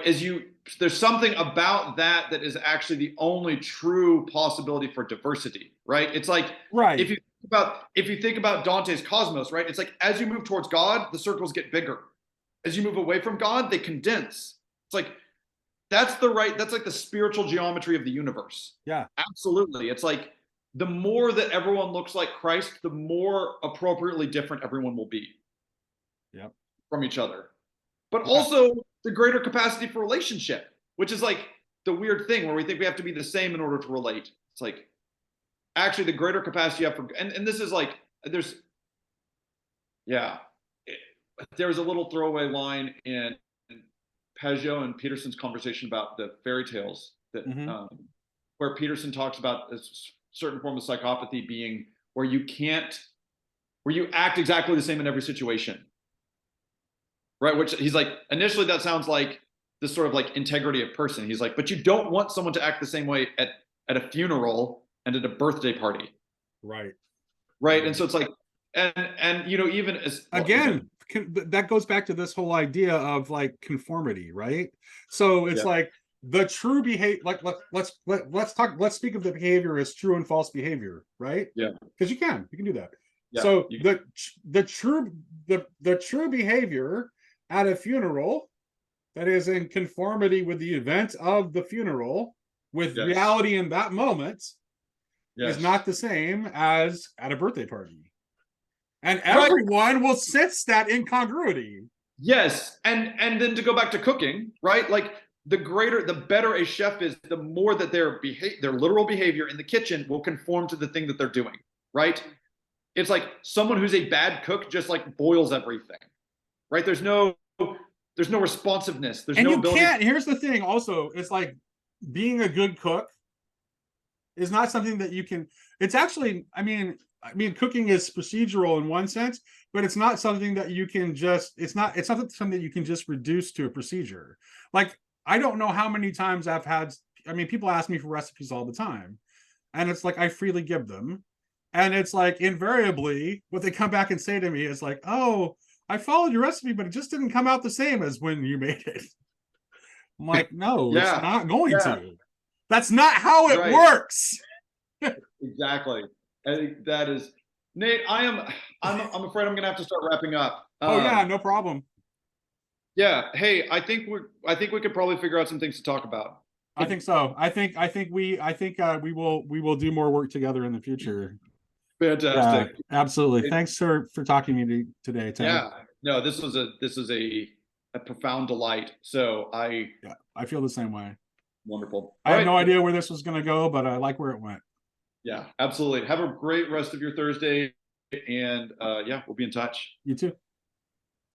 there's something about that is actually the only true possibility for diversity, right? It's like, right, if you think about Dante's Cosmos, right? It's like, as you move towards God, the circles get bigger. As you move away from God, they condense. It's like, that's like the spiritual geometry of the universe. Yeah, absolutely. It's like, the more that everyone looks like Christ, the more appropriately different everyone will be from each other. But also the greater capacity for relationship, which is like the weird thing where we think we have to be the same in order to relate. It's like, actually, the greater capacity you have for, and this is like, there was a little throwaway line in Pageau and Peterson's conversation about the fairy tales that where Peterson talks about this certain form of psychopathy being where you act exactly the same in every situation, right? Which he's like, initially that sounds like this sort of like integrity of person. He's like, but you don't want someone to act the same way at a funeral and at a birthday party, right? And so it's like, and even as again, that goes back to this whole idea of like conformity, right? So it's like, the true behavior, like let's speak of the behavior as true and false behavior, right? Yeah, because you can do that. So the true behavior at a funeral that is in conformity with the event of the funeral, with reality in that moment, is not the same as at a birthday party, and everyone will sense that incongruity. Yes, and then to go back to cooking, right? Like, the better a chef is, the more that their literal behavior in the kitchen will conform to the thing that they're doing, right? It's like someone who's a bad cook just like boils everything, right? There's no responsiveness. There's no ability. Here's the thing also, it's like, being a good cook is not something that you can, it's actually, I mean, cooking is procedural in one sense, but it's not something that you can just, it's not something that you can just reduce to a procedure. Like, I don't know how many times people ask me for recipes all the time, and it's like, I freely give them. And it's like invariably what they come back and say to me is like, oh, I followed your recipe, but it just didn't come out the same as when you made it. I'm like, no, it's Yeah, not going yeah, to. That's not how it right, works. exactly. I think that is Nate. I'm afraid I'm gonna have to start wrapping up. Oh yeah, no problem. Yeah. Hey, I think we could probably figure out some things to talk about. I think so. We will do more work together in the future. Yeah, Fantastic. absolutely. Thanks for talking to me today, Ted. Yeah. No, this is a profound delight. So Yeah, I feel the same way. wonderful. I All had right. no idea where this was going to go, but I like where it went. Yeah, absolutely. Have a great rest of your Thursday. And yeah, we'll be in touch. You too.